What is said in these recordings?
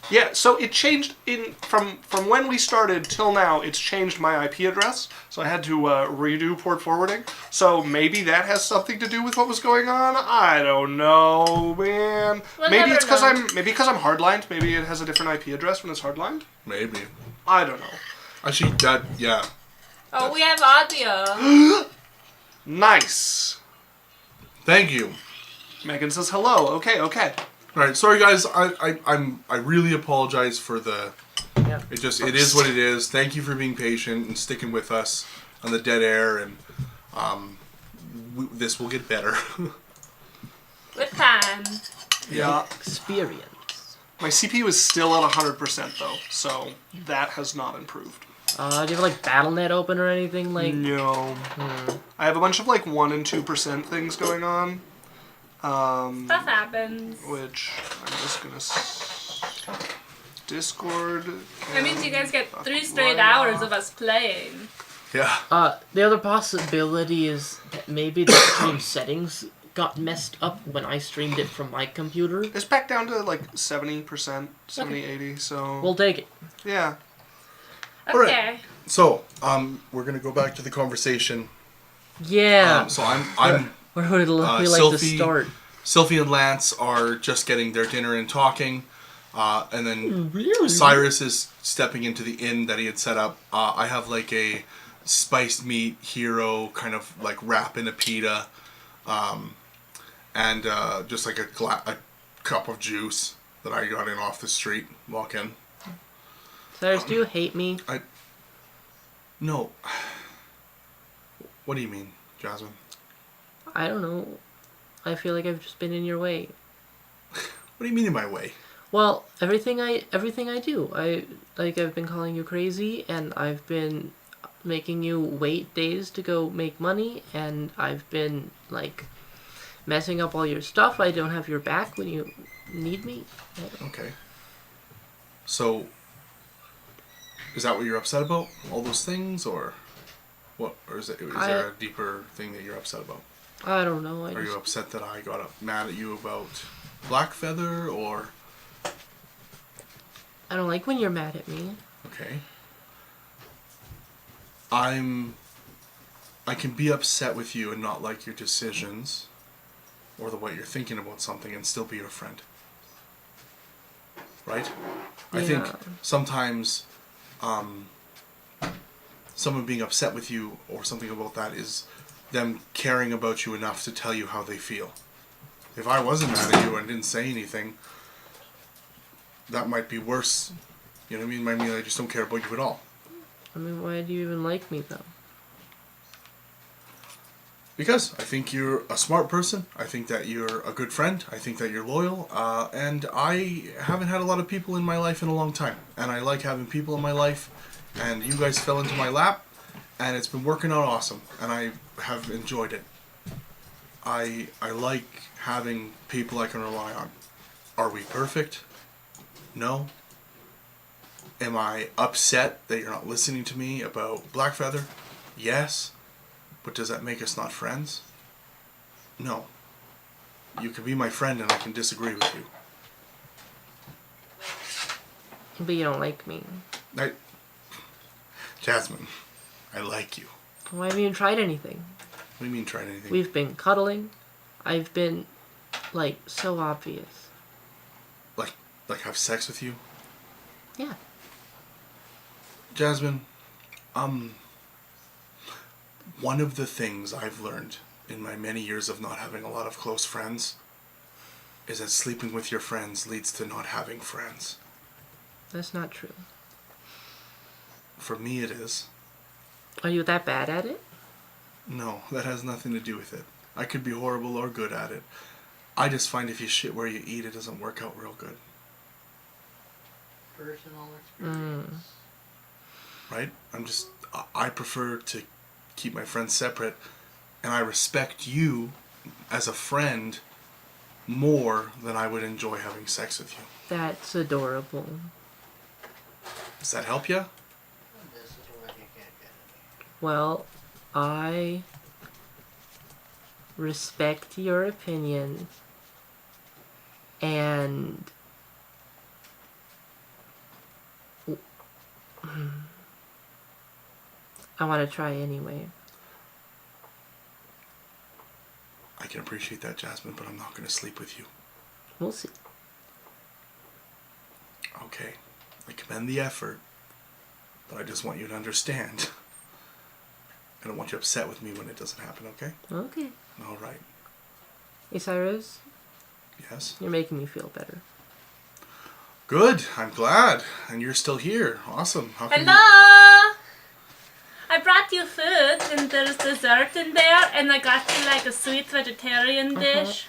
Yeah, so it changed from when we started till now. It's changed my IP address, so I had to redo port forwarding. So maybe that has something to do with what was going on. I don't know, man. Maybe it's because I'm hardlined. Maybe it has a different IP address when it's hardlined. Maybe. I don't know. Actually, yeah. Oh, we have audio. Nice. Thank you. Megan says hello. Okay. All right, sorry guys. I really apologize for the. Yeah. It is what it is. Thank you for being patient and sticking with us on the dead air, and this will get better. With time. Yeah. Experience. My CPU is still at 100% though, so that has not improved. Do you have like BattleNet open or anything like? No. I have a bunch of like 1% and 2% things going on. Stuff happens. Which I'm just gonna Discord. That means you guys get 3 straight hours of us playing. Yeah. The other possibility is that maybe the stream settings got messed up when I streamed it from my computer. It's back down to like 70%, 70, 80. So We'll take it. yeah. Okay. All right. So we're gonna go back to the conversation. Yeah. So I'm Where would we like to start? Sylvie and Lance are just getting their dinner and talking, and then Really? Cyrus is stepping into the inn that he had set up. I have like a spiced meat hero kind of like wrap in a pita, and just like a cup of juice that I got in off the street. Walk in. Cyrus, do you hate me? No. What do you mean, Jasmine? I don't know. I feel like I've just been in your way. What do you mean in my way? Well, everything I do, I've been calling you crazy, and I've been making you wait days to go make money, and I've been like messing up all your stuff. I don't have your back when you need me. Okay. So, is that what you're upset about? All those things, or what? Or is there a deeper thing that you're upset about? I don't know. Are you upset that I got mad at you about Blackfeather, or? I don't like when you're mad at me. Okay. I can be upset with you and not like your decisions, or the way you're thinking about something, and still be your friend. Right? I think sometimes someone being upset with you or something about that is them caring about you enough to tell you how they feel. If I wasn't mad at you and didn't say anything, that might be worse. You know what I mean? Might mean I just don't care about you at all. I mean, why do you even like me, though? Because I think you're a smart person. I think that you're a good friend. I think that you're loyal. And I haven't had a lot of people in my life in a long time. And I like having people in my life. And you guys fell into my lap. And it's been working out awesome. And I have enjoyed it. I like having people I can rely on. Are we perfect? No. Am I upset that you're not listening to me about Blackfeather? Yes. But does that make us not friends? No. You can be my friend and I can disagree with you. But you don't like me. Jasmine, I like you. Why haven't you even tried anything? What do you mean tried anything? We've been cuddling. I've been, like, so obvious. Like have sex with you? Yeah. Jasmine, one of the things I've learned in my many years of not having a lot of close friends is that sleeping with your friends leads to not having friends. That's not true. For me it is. Are you that bad at it? No, that has nothing to do with it. I could be horrible or good at it. I just find if you shit where you eat, it doesn't work out real good. Personal experience. Right? I prefer to keep my friends separate, and I respect you as a friend more than I would enjoy having sex with you. That's adorable. Does that help you? This is where you can't get any. Well, I respect your opinion, and I want to try anyway. I can appreciate that, Jasmine, but I'm not going to sleep with you. We'll see. Okay. I commend the effort, but I just want you to understand. I don't want you upset with me when it doesn't happen, okay? Okay. All right. Hey, Cyrus, Yes? you're making me feel better. Good. I'm glad. And you're still here. Awesome. How can Hello! I brought you food and there's dessert in there and I got you like a sweet vegetarian dish.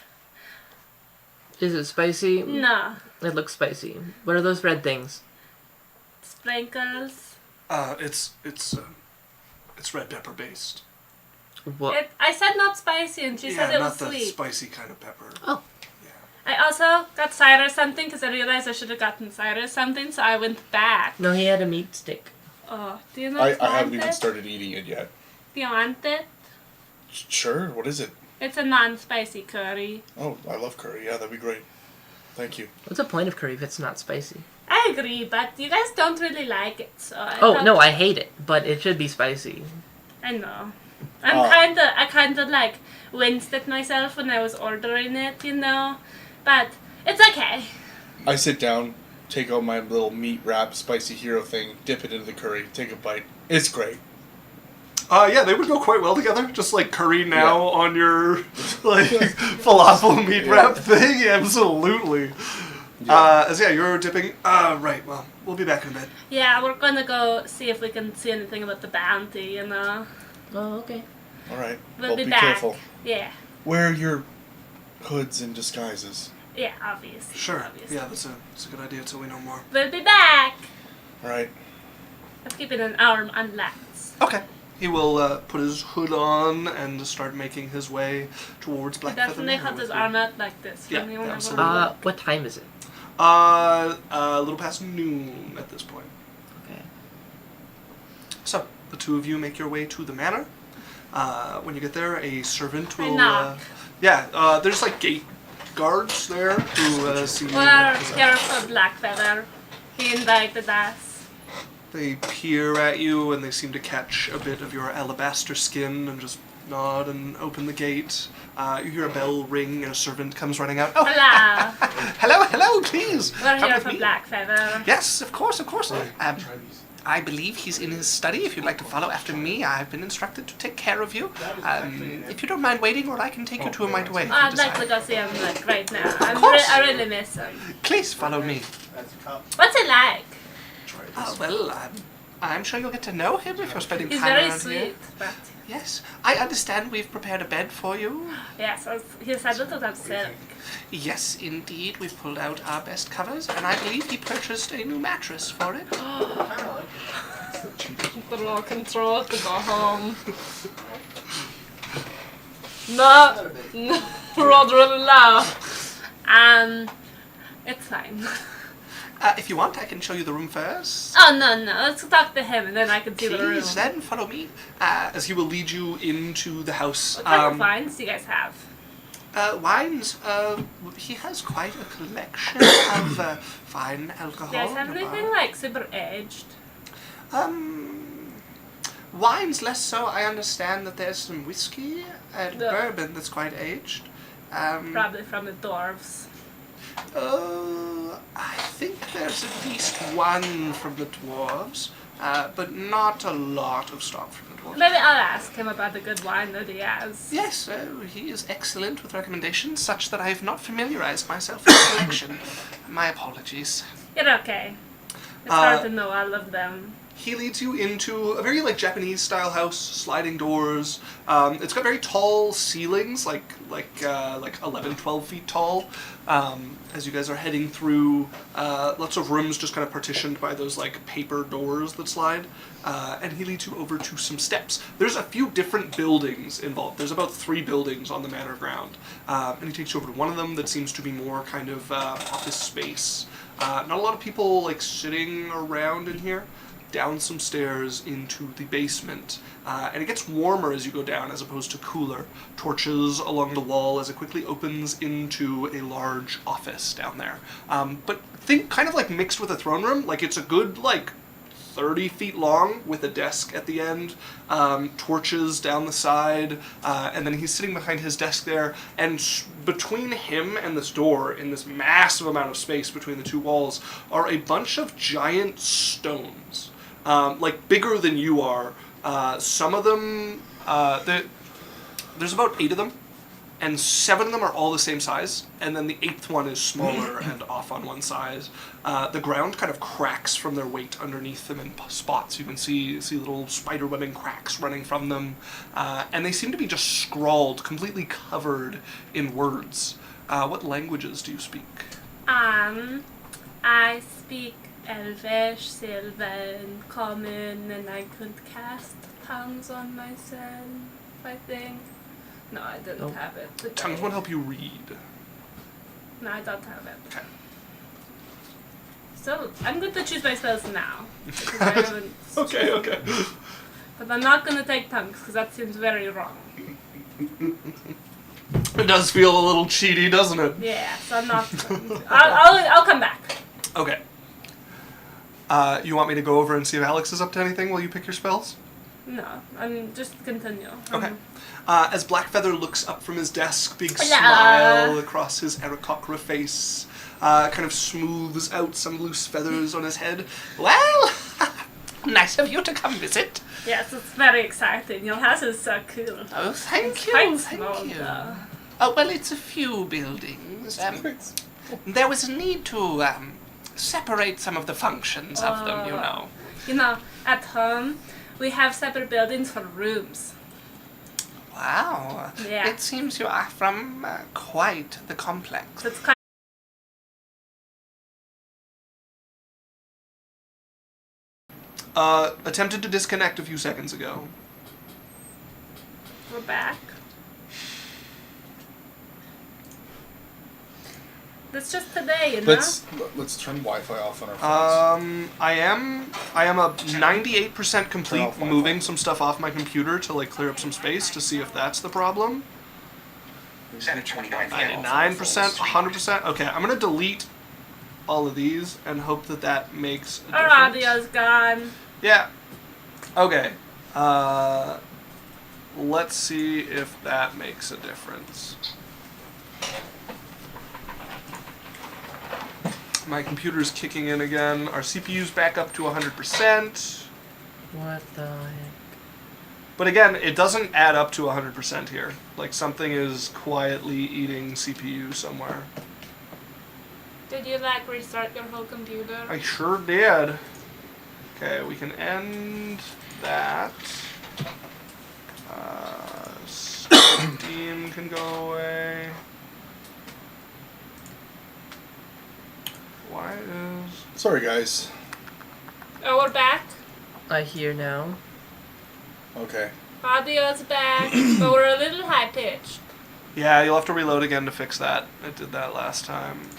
Is it spicy? No. It looks spicy. What are those red things? Sprinkles. It's red pepper based. What? I said not spicy and she said it was not the sweet. spicy kind of pepper. Oh. Yeah. I also got Cyrus something because I realized I should have gotten Cyrus something, so I went back. No, he had a meat stick. Oh, do you not want it? started eating it yet. Do you want it? Sure. What is it? It's a non-spicy curry. Oh, I love curry. Yeah, that'd be great. Thank you. What's the point of curry if it's not spicy? I agree, but you guys don't really like it, so I Oh, thought- no, I hate it, but it should be spicy. I know. I kinda like winced at myself when I was ordering it, you know? But it's okay. I sit down, take out my little meat wrap spicy hero thing, dip it into the curry, take a bite. It's great. Yeah, they would go quite well together. Just like curry now on your like falafel meat wrap thing. Absolutely. You're dipping. Right. Well, we'll be back in a bit. Yeah, we're gonna go see if we can see anything about the bounty, you know? Oh, okay. All right. We'll be be back. careful. Yeah. Wear your hoods and disguises. Yeah, obviously. Sure. Obviously. Yeah, that's a good idea until we know more. We'll be back! All right. I'm keeping an arm on Lance. Okay. He will put his hood on and start making his way towards He Blackfeather definitely Manor has with his you. arm out like this. Yeah, When you wanna go- absolutely. What time is it? A little past noon at this point. Okay. So, the two of you make your way to the manor. When you get there, a servant I will... knock. There's like gate guards there who see you. We're here for Blackfeather. He invited us. They peer at you and they seem to catch a bit of your alabaster skin and just nod and open the gate. You hear a bell ring and a servant comes running out. Oh, Hello. hello, please. We're come here with for me. Blackfeather. Yes, of course. I believe he's in his study. If you'd like to follow after me, I've been instructed to take care of you. If you don't mind waiting, or I can take you to him right away. if you I'd like to decide. go see him like right now. course. I really miss him. Please follow me. What's he like? I'm sure you'll get to know him if you're spending He's time very around here. sweet, but Yes, I understand we've prepared a bed for you. yes, he said that was silk. Yes, indeed, we've pulled out our best covers, and I believe he purchased a new mattress for it. Control to go home. No, Rod really loud. It's fine. If you want, I can show you the room first. Oh no, let's talk to him and then I can see the room. Please, then follow me, as he will lead you into the house. What kind of wines do you guys have? Wines. He has quite a collection of fine alcohol. Do you guys have in the bar. anything like super aged? Wines less so. I understand that there's some whiskey and Yeah. bourbon that's quite aged. Probably from the dwarves. I think there's at least one from the dwarves, but not a lot of stock from the dwarves. Maybe I'll ask him about the good wine that he has. Yes, he is excellent with recommendations, such that I have not familiarized myself with the collection. My apologies. You're okay. It's hard to know all of them. He leads you into a very Japanese style house, sliding doors. It's got very tall ceilings, like 11, 12 feet tall. As you guys are heading through, lots of rooms just kind of partitioned by those paper doors that slide. And he leads you over to some steps. There's a few different buildings involved. There's about 3 buildings on the manor ground. And he takes you over to one of them that seems to be more kind of office space. Not a lot of people sitting around in here. Down some stairs into the basement. And it gets warmer as you go down as opposed to cooler. Torches along the wall as it quickly opens into a large office down there. But think kind of mixed with a throne room. It's a good 30 feet long with a desk at the end, torches down the side, and then he's sitting behind his desk there, and between him and this door, in this massive amount of space between the two walls, are a bunch of giant stones, like bigger than you are. Some of them, there's about 8 of them, and 7 of them are all the same size, and then the 8th one is smaller and off on one side. The ground kind of cracks from their weight underneath them in spots. You can see little spider webbing cracks running from them, and they seem to be just scrawled, completely covered in words. What languages do you speak? I speak Elvish, Sylvan, Common, and I could cast tongues on myself, I think. No, I didn't have it. today. Tongues won't help you read. No, I don't have it. Okay. So, I'm going to choose my spells now. Because I haven't Okay. But I'm not going to take tongues, because that seems very wrong. It does feel a little cheaty, doesn't it? Yeah, so I'm not going to. I'll come back. Okay. You want me to go over and see if Alex is up to anything while you pick your spells? No, I'm just continue. Okay. As Blackfeather looks up from his desk, big Hello. smile across his Aarakocra face, kind of smooths out some loose feathers on his head. Well, nice of you to come visit. Yes, it's very exciting. Your house is so cool. Oh, thank It's you, quite thank small, you. though. Oh, well, it's a few buildings. There was a need to separate some of the functions of them, you know. You know, at home, we have separate buildings for rooms. Wow. Yeah. It seems you are from quite the complex. That's kind Attempted to disconnect a few seconds ago. We're back. That's just today, you know? Let's turn Wi-Fi off on our phones. I am a 98% Turn complete off Wi-Fi. moving some stuff off my computer to like clear up some space to see if that's the problem. 99%, 100%. Okay, I'm gonna delete all of these and hope that makes a Our difference. audio's gone. Yeah. Okay. Let's see if that makes a difference. My computer's kicking in again. Our CPU's back up to 100%. What the heck? But again, it doesn't add up to 100% here. Like something is quietly eating CPU somewhere. Did you like restart your whole computer? I sure did. Okay, we can end that. Steam can go away. Why is... Sorry, guys. Oh, we're back. I hear now. Okay. Audio's back, but we're a little high pitched. Yeah, you'll have to reload again to fix that. I did that last time.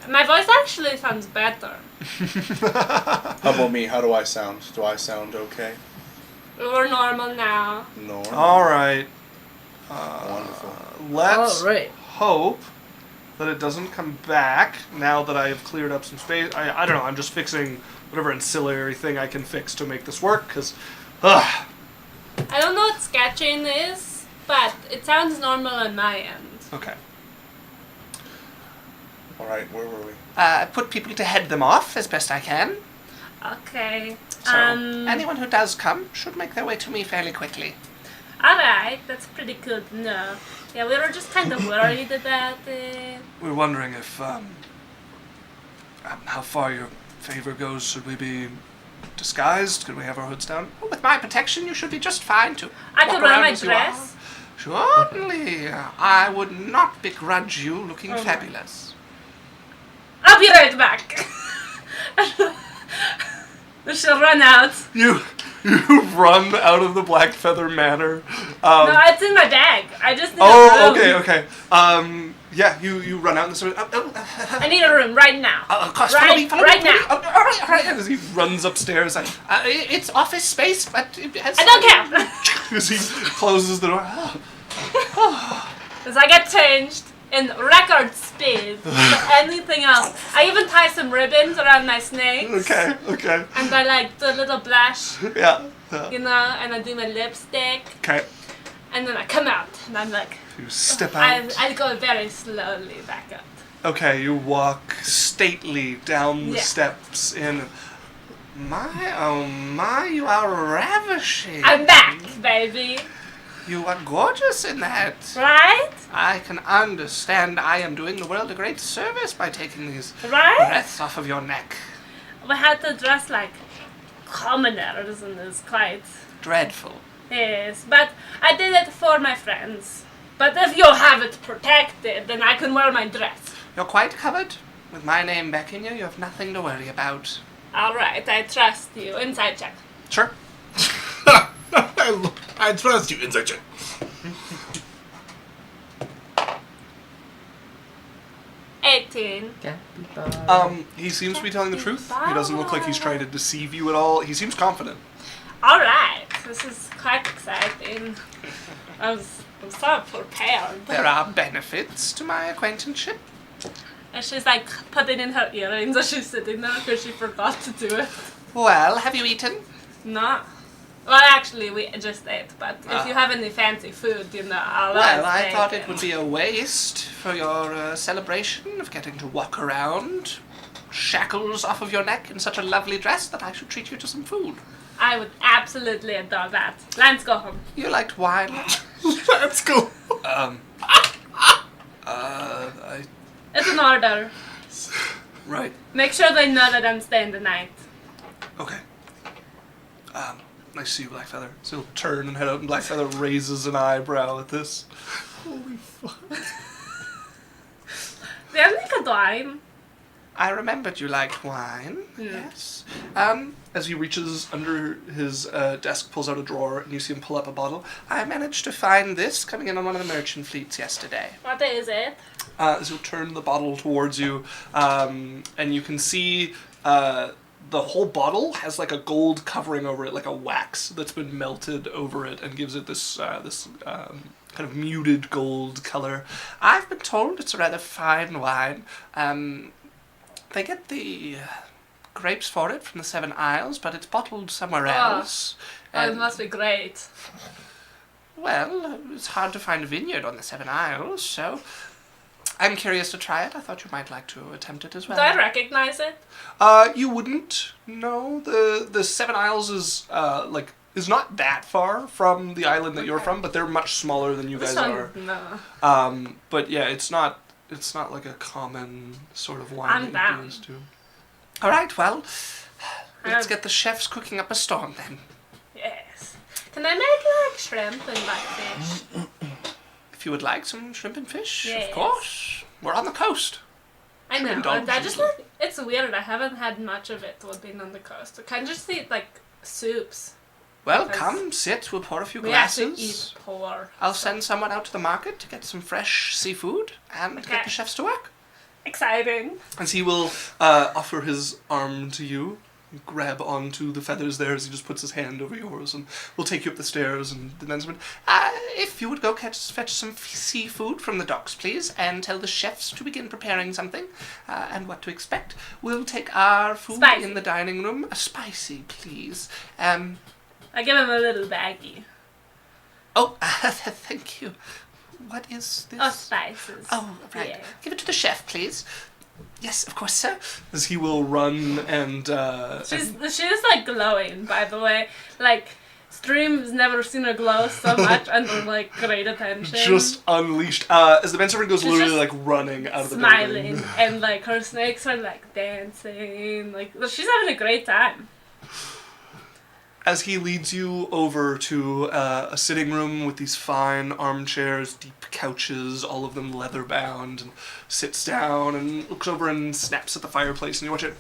My voice actually sounds better. How about me? How do I sound? Do I sound okay? We're normal now. No. Alright. Wonderful. Let's Alright. hope that it doesn't come back now that I have cleared up some space. I don't know, I'm just fixing whatever ancillary thing I can fix to make this work, because, I don't know what sketching is, but it sounds normal on my end. Okay. All right. Where were we? I put people to head them off as best I can. Okay. So anyone who does come should make their way to me fairly quickly. Alright, that's pretty cool to know. Yeah, we were just kind of worried about it. We're wondering if, how far your favor goes. Should we be disguised? Could we have our hoods down? With my protection, you should be just fine to I walk could wear around my as you dress. are. Certainly. I would not begrudge you looking Okay. fabulous. I'll be right back. She'll run out. You run out of the Black Feather Manor. No, it's in my bag. I just need a Oh, room. okay. Yeah, you run out and sort of. I need a room right now. Of course, Right- follow me, right follow me. now. Oh, all right. As he runs upstairs, it's office space, but it has. I don't care. As he closes the door. As I get changed, in record speed. So anything else. I even tie some ribbons around my snakes. Okay. And I like do a little blush, Yeah. you know, and I do my lipstick. Okay. And then I come out and I'm like, You step out. I go very slowly back up. Okay, you walk stately down the Yeah. steps in. My, oh my, you are ravishing. I'm back, baby. You are gorgeous in that. Right? I can understand I am doing the world a great service by taking these Right? breaths off of your neck. We had to dress like commoners and it's quite... Dreadful. Yes, but I did it for my friends. But if you have it protected, then I can wear my dress. You're quite covered. With my name back in you have nothing to worry about. Alright, I trust you. Inside check. Sure. I trust you, inside check. 18. He seems to be telling the truth. He doesn't look like he's trying to deceive you at all. He seems confident. Alright, this is quite exciting. I'm so prepared. There are benefits to my acquaintanceship. And she's like putting in her earrings as she's sitting there because she forgot to do it. Well, have you eaten? No. Well, actually, we just ate, but if you have any fancy food, you know, I'll Well, I take thought it would be a waste for your celebration of getting to walk around, shackles off of your neck in such a lovely dress, that I should treat you to some food. I would absolutely adore that. Let's go home. You liked wine? Let's go. It's an order. Right. Make sure they know that I'm staying the night. Okay. Nice to see you, Blackfeather. So he'll turn and head out, and Blackfeather raises an eyebrow at this. Holy fuck. They have like a dime. I remembered you liked wine. Yes. As he reaches under his desk, pulls out a drawer, and you see him pull up a bottle. I managed to find this coming in on one of the merchant fleets yesterday. What is it? As he'll turn the bottle towards you, and you can see the whole bottle has like a gold covering over it, like a wax that's been melted over it, and gives it this kind of muted gold color. I've been told it's a rather fine wine. They get the grapes for it from the Seven Isles, but it's bottled somewhere else. Oh, it And, must be great. well, it's hard to find a vineyard on the Seven Isles, so I'm curious to try it. I thought you might like to attempt it as well. Do I recognize it? You wouldn't. No, the Seven Isles is is not that far from the island that you're from, but they're much smaller than you guys are. No. But yeah, it's not like a common sort of wine I'm that you're down. used to. All right, well, let's Um, get the chefs cooking up a storm then. Yes. Can I make like shrimp and like fish? If you would like some shrimp and fish, Yes. of course. We're on the coast. I know. Indulge I just you. like it's weird. I haven't had much of it while being on the coast. I can just eat like soups. Well, Because come, sit. We'll pour a few We actually glasses. eat poor. I'll send someone out to the market to get some fresh seafood and Okay. get the chefs to work. Exciting. As he will offer his arm to you. You grab onto the feathers there as he just puts his hand over yours, and we'll take you up the stairs. And then someone, if you would go fetch some seafood from the docks, please, and tell the chefs to begin preparing something, and what to expect. We'll take our food Spicy. in the dining room. Spicy, please. I give him a little baggie. Oh, thank you. What is this? Oh, spices. Oh, right. Yeah. Give it to the chef, please. Yes, of course, sir. As he will run and She's like glowing, by the way. Like, Stream's never seen her glow so much under like great attention. just unleashed. As the manservant goes She's literally just like running out of the smiling, building. and like her snakes are like dancing. Like she's having a great time. As he leads you over to a sitting room with these fine armchairs, deep couches, all of them leather bound, and sits down and looks over and snaps at the fireplace, and you watch it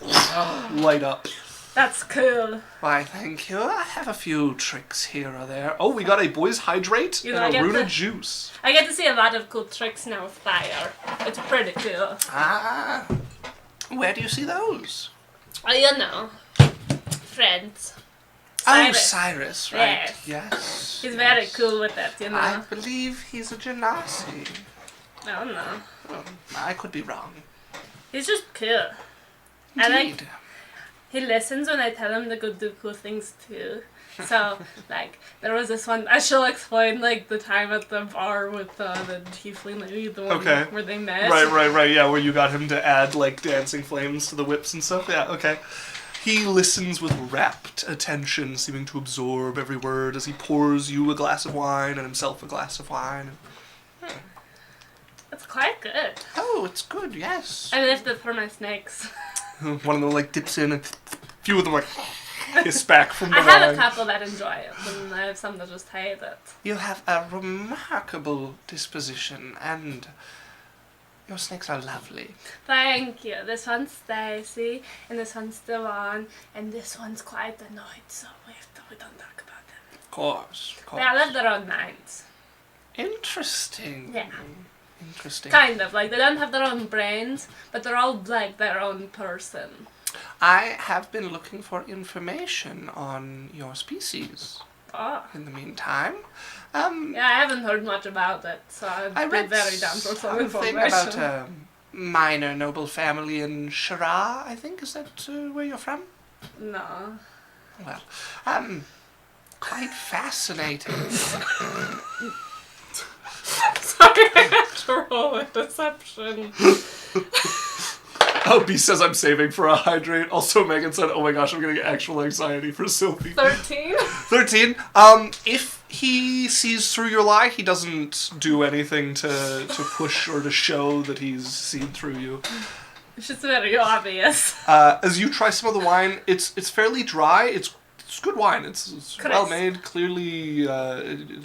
light up. That's cool. Why, thank you. I have a few tricks here or there. Oh, we got a boy's hydrate You know, I and a get runa the- juice. I get to see a lot of cool tricks now with fire. It's pretty cool. Ah, where do you see those? Oh, you know, friends. Oh, Cyrus. Cyrus, right? Yes. Yes. He's very cool with it, you know. I believe he's a genasi. I don't know. Well, I could be wrong. He's just cool. I like. Indeed. He listens when I tell him to go do cool things too. So, like, there was this one, I shall explain, like, the time at the bar with the tiefling lady, the one Okay. where they met. Right, yeah, where you got him to add, like, dancing flames to the whips and stuff. Yeah, okay. He listens with rapt attention, seeming to absorb every word as he pours you a glass of wine and himself a glass of wine. It's quite good. Oh, it's good, yes. I left it for my snakes. One of them, like, dips in and a few of them, like, hiss back from the I have wine. a couple that enjoy it, and I have some that just hate it. You have a remarkable disposition, and your snakes are lovely. Thank you. This one's Stacy, and this one's Devon, and this one's quite annoyed, so we don't talk about them. Of course. They all have their own minds. Interesting. Yeah. Interesting. Kind of. Like, they don't have their own brains, but they're all, like, their own person. I have been looking for information on your species Oh. in the meantime. Yeah, I haven't heard much about it, so I'd I be read very down for some something information. about a minor noble family in Shara, I think. Is that where you're from? No. Well, quite fascinating. Sorry, I have to roll a deception. Oh, B says I'm saving for a hydrate. Also, Megan said, oh my gosh, I'm getting actual anxiety for Sylvie. 13? 13. If he sees through your lie, he doesn't do anything to push or to show that he's seen through you. It's just very obvious. As you try some of the wine, it's fairly dry. It's good wine. It's Crisp. well made. Clearly,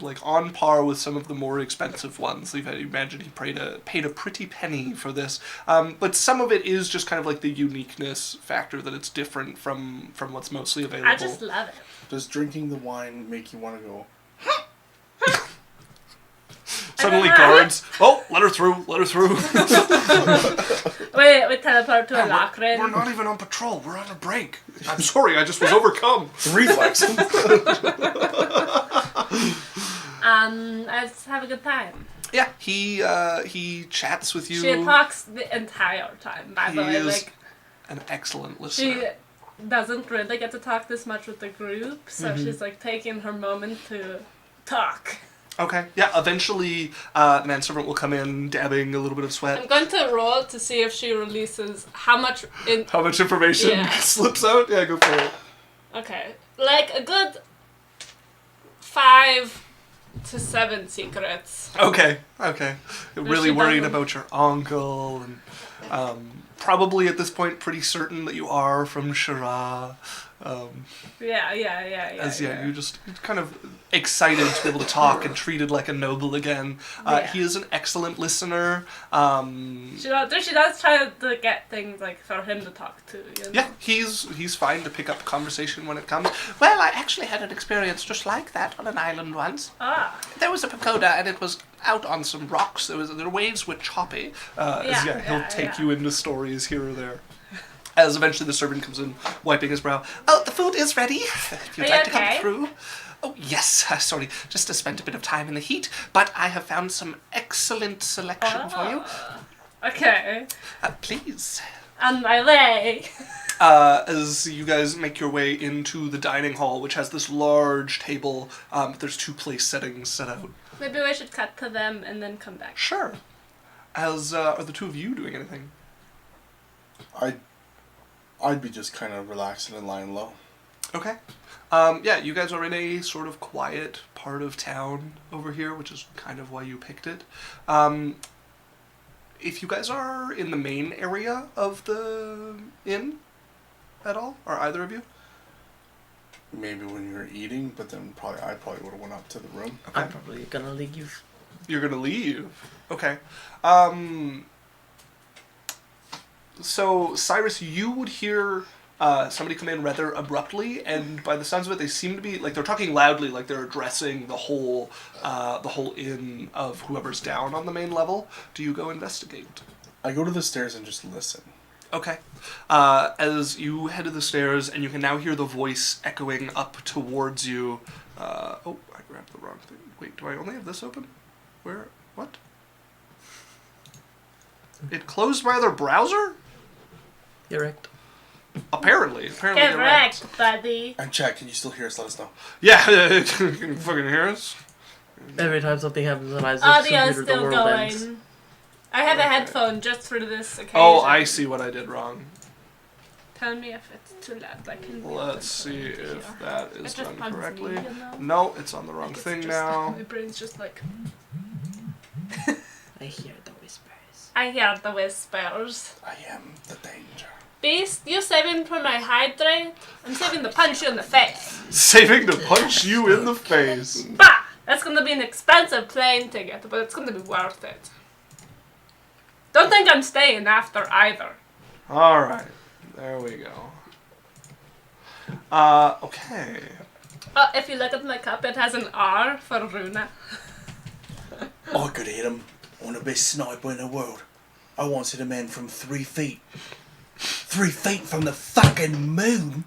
like on par with some of the more expensive ones. You imagine he paid a pretty penny for this. But some of it is just kind of like the uniqueness factor that it's different from what's mostly available. I just love it. Does drinking the wine make you want to go? Suddenly I don't know. guards. Oh, let her through. Let her through. We teleport to a lock We're ring. not even on patrol. We're on a break. I'm sorry. I just was overcome. Reflex. I just have a good time. Yeah, he chats with you. She talks the entire time, by He the way. is Like, an excellent listener. she doesn't really get to talk this much with the group, so she's like taking her moment to talk. Okay. Yeah. Eventually, the manservant will come in, dabbing a little bit of I'm sweat. going to roll to see if she releases how much in. How much information Yeah. slips out? Yeah, go for it. Okay, like a good 5 to 7 secrets. Okay. Okay. You're really she worried doesn't- about your uncle, and probably at this point pretty certain that you are from Shara. Yeah. You're just kind of excited to be able to talk and treated like a noble again. Yeah. He is an excellent listener. She does try to get things like for him to talk to. You know? Yeah, he's fine to pick up conversation when it comes. Well, I actually had an experience just like that on an island once. Ah. There was a pagoda, and it was out on some rocks. The waves were choppy. He'll take you into stories here or there. As eventually the servant comes in, wiping his brow. Oh, the food is ready. If you'd Are like you to come okay? through. Oh, yes. Sorry, just to spend a bit of time in the heat. But I have found some excellent selection for you. Okay. Please. On my way. As you guys make your way into the dining hall, which has this large table, there's 2 place settings set out. Maybe we should cut to them and then come back. Sure. As are the 2 of you doing anything? I'd be just kind of relaxing and lying low. Okay. You guys are in a sort of quiet part of town over here, which is kind of why you picked it. If you guys are in the main area of the inn at all, or either of you? Maybe when you're eating, but then I probably would have went up to the room. Okay. I'm probably gonna leave. You're gonna leave. Okay. So, Cyrus, you would hear somebody come in rather abruptly, and by the sounds of it, they seem to be, like, they're talking loudly, like they're addressing the whole inn of whoever's down on the main level. Do you go investigate? I go to the stairs and just listen. Okay. As you head to the stairs, and you can now hear the voice echoing up towards you. Oh, I grabbed the wrong thing. Wait, do I only have this open? Where? What? It closed my other browser? Correct. Apparently you're right. Correct, buddy. And Chad, can you still hear us? Let us know. Yeah, can you fucking hear us? Every time something happens on Isaac's Audio's computer, the still world going. ends. I have a Okay. headphone just for this occasion. Oh, I see what I did wrong. Tell me if it's too loud. I can. Let's see Here. if that It is just done bugs correctly. me, you know? No, it's on the wrong It's thing just- now. My brain's just like. I hear the whispers. I hear the whispers. I am the danger. Beast, you saving for my hydrate? I'm saving to punch you in the face. Saving to punch you in the face. Bah! That's gonna be an expensive plane ticket, but it's gonna be worth it. Don't think I'm staying after either. Alright, there we go. Okay. Oh, if you look at my cup, it has an R for Runa. I could hit him on the best sniper in the world. I once hit a man from 3 feet. 3 feet from the fucking moon.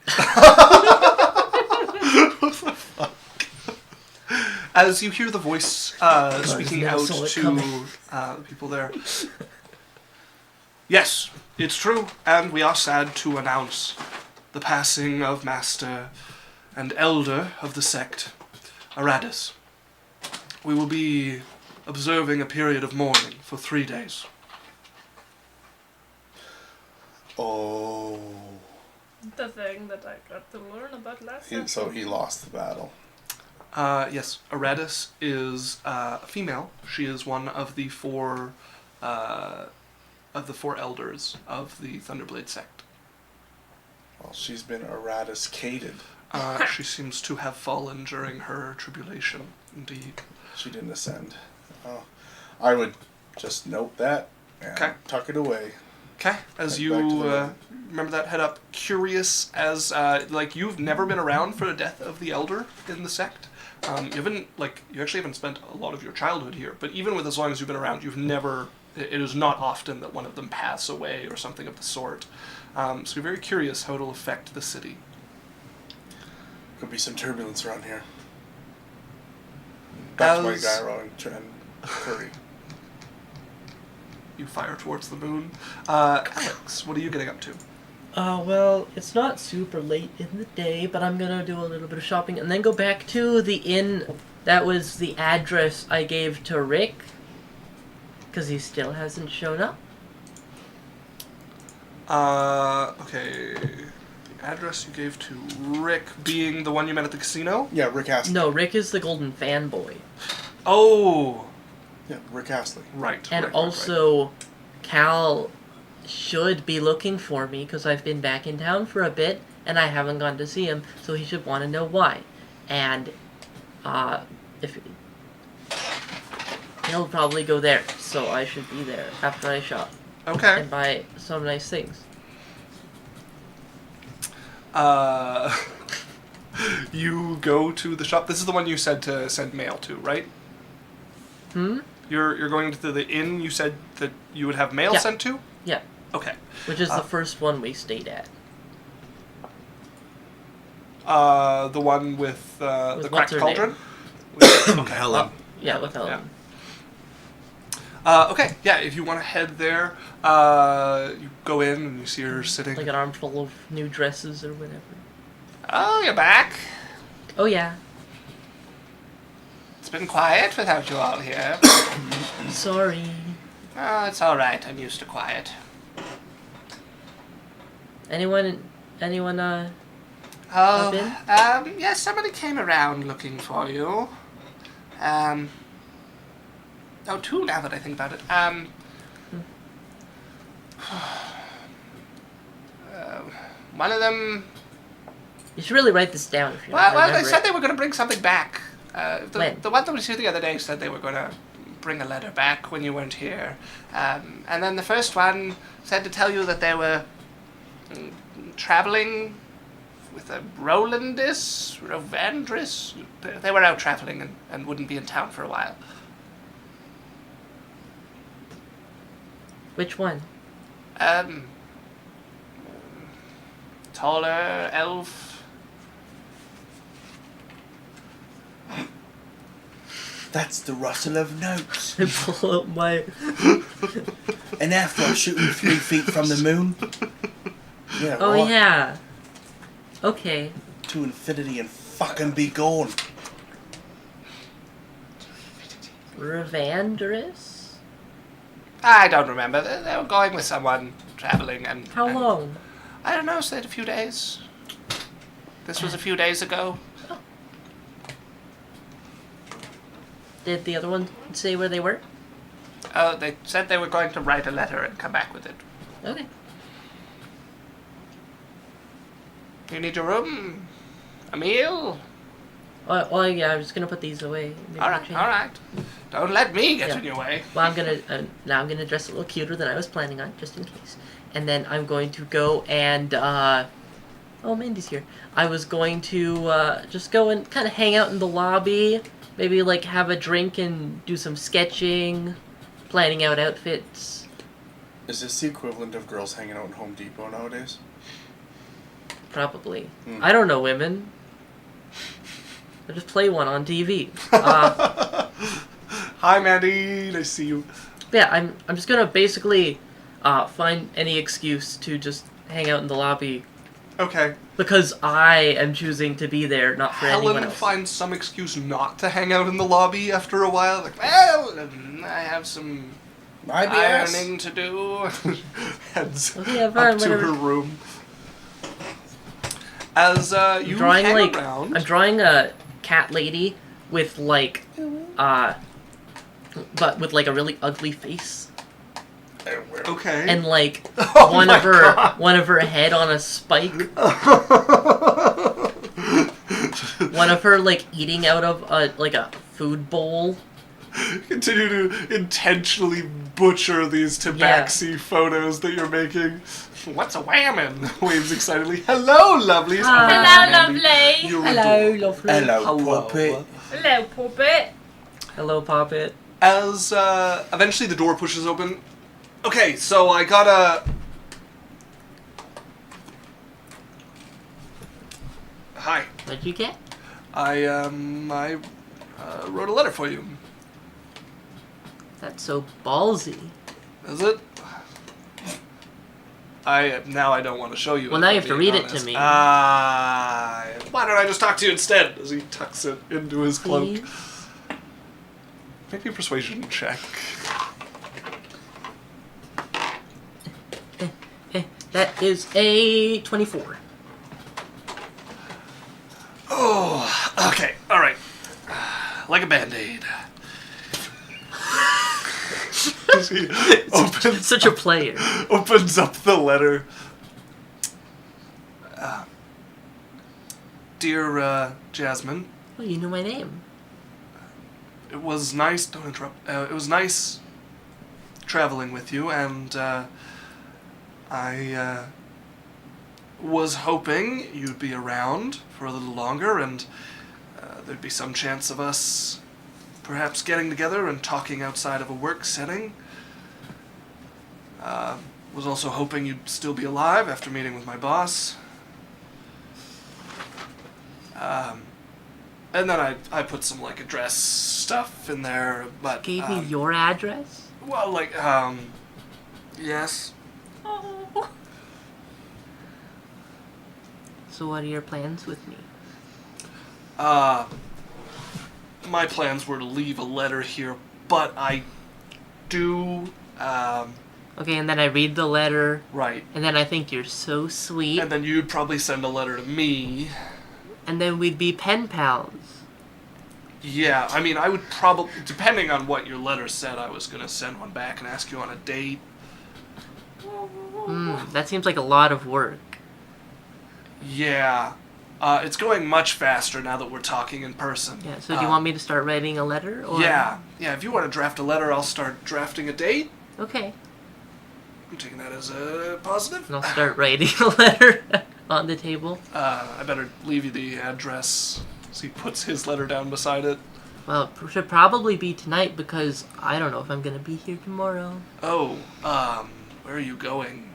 As you hear the voice speaking never out saw it to coming. the people there. Yes, it's true, and we are sad to announce the passing of Master and Elder of the sect, Aradis. We will be observing a period of mourning for 3 days. Oh. The thing that I got to learn about last So he lost the battle. Yes, Aradis is a female. She is one of the four elders of the Thunderblade sect. Well, she's been eradicated. She seems to have fallen during her tribulation, indeed. She didn't ascend. Oh. I would just note that and Okay. tuck it away. Okay, as Back you to the remember that, head up. Curious as you've never been around for the death of the elder in the sect. You actually haven't spent a lot of your childhood here, but even with as long as you've been around, you've never. It is not often that one of them pass away or something of the sort. So you're very curious how it'll affect the city. Could be some turbulence around here. Back to my As- gyro and curry. You fire towards the moon. Alex, what are you getting up to? Well, it's not super late in the day, but I'm gonna do a little bit of shopping and then go back to the inn. That was the address I gave to Rick, because he still hasn't shown up. Okay. The address you gave to Rick being the one you met at the casino? Yeah, Rick Astley. No, Rick is the golden fanboy. Oh! Yeah, Rick Astley. Right. And right. also, Cal should be looking for me because I've been back in town for a bit and I haven't gone to see him, so he should want to know why. And if he'll probably go there, so I should be there after I shop Okay. and buy some nice things. You go to the shop. This is the one you said to send mail to, right? Hmm? You're going to the inn you said that you would have mail Yeah. sent to? Yeah, Okay. which is the first one we stayed at. The one with the With cracked what's her cauldron? Okay. Helen. Yeah, with Helen. Okay, yeah, if you want to head there, you go in and you see her sitting. Like an armful of new dresses or whatever. Oh, you're back. Oh yeah, It's been quiet without you all here. sorry. Oh, it's all right. I'm used to quiet. Anyone Oh, Up in? yes, somebody came around looking for you. Two now that I think about it. One of them. You should really write this down if you Well, don't they remember said it. they were going to bring something back. When? The one that was here the other day said they were going to bring a letter back when you weren't here. And then the first one said to tell you that they were traveling with a Rovandris. They were out traveling and wouldn't be in town for a while. Which one? Taller elf. That's the rustle of notes. I pull out my And after I shoot him 3 feet from the moon. Yeah, Oh right. yeah. Okay. To infinity and fucking be gone. Revandrous? I don't remember. They were going with someone traveling and. How long? I don't know. Said a few days. This was a few days ago. Did the other one say where they were? Oh, they said they were going to write a letter and come back with it. Okay. You need your room? A meal? Well, yeah, I was gonna put these away. Maybe All right, change. all right. Don't let me get Yeah. in your way. Well, now I'm gonna dress a little cuter than I was planning on, just in case. And then I'm going to go and oh, Mandy's here. I was going to just go and kind of hang out in the lobby, maybe like have a drink and do some sketching, planning out outfits. Is this the equivalent of girls hanging out in Home Depot nowadays? Probably. Hmm. I don't know women. I just play one on TV. Hi, Mandy. Nice to see you. Yeah, I'm just gonna basically find any excuse to just hang out in the lobby Okay. because I am choosing to be there, not for anyone Helen else. finds some excuse not to hang out in the lobby after a while. Like, well, I have some IBS. ironing to do. Heads Okay, yeah, fine, up to whatever. her room. As you drawing hang like around. I'm drawing a cat lady with like but with like a really ugly face Okay. and like Oh one my of her God. one of her head on a spike. One of her like eating out of a food bowl. Continue to intentionally butcher these tabaxi photos that you're making. What's a whammin'? Waves excitedly. Hello, lovelies. Hi. Hello, Mandy, lovely. you're Hello, adorable. lovely. Hello, Hello. puppet. Hello, puppet. Hello, Poppet. As eventually the door pushes open. Okay, so I gotta. Hi. What'd you get? I wrote a letter for you. That's so ballsy. Is it? I don't want to show you. Well, if now I'm you have to being read it to honest. me. Why don't I just talk to you instead? As he tucks it into his cloak. Please? Make me a persuasion check. That is a 24. Oh, okay, all right. Like a band-aid. As he opens Such a player. opens up the letter. Dear Jasmine, Oh, you know my name. it was nice. Don't interrupt. It was nice traveling with you, and I was hoping you'd be around for a little longer, and there'd be some chance of us perhaps getting together and talking outside of a work setting. Was also hoping you'd still be alive after meeting with my boss. And then I put some like address stuff in there, but Gave me your address? well, like yes. Oh. So what are your plans with me? My plans were to leave a letter here, but I do Okay, and then I read the letter, right. and then I think you're so sweet, And then you'd probably send a letter to me. and then we'd be pen pals. Yeah, I mean, I would probably, depending on what your letter said, I was gonna send one back and ask you on a date. That seems like a lot of work. Yeah. It's going much faster now that we're talking in person. Yeah, so do you want me to start writing a letter? Or... Yeah. Yeah, if you want to draft a letter, I'll start drafting a date. Okay. I'm taking that as a positive. And I'll start writing a letter on the table. I better leave you the address. So he puts his letter down beside it. Well, it should probably be tonight because I don't know if I'm going to be here tomorrow. Oh, where are you going?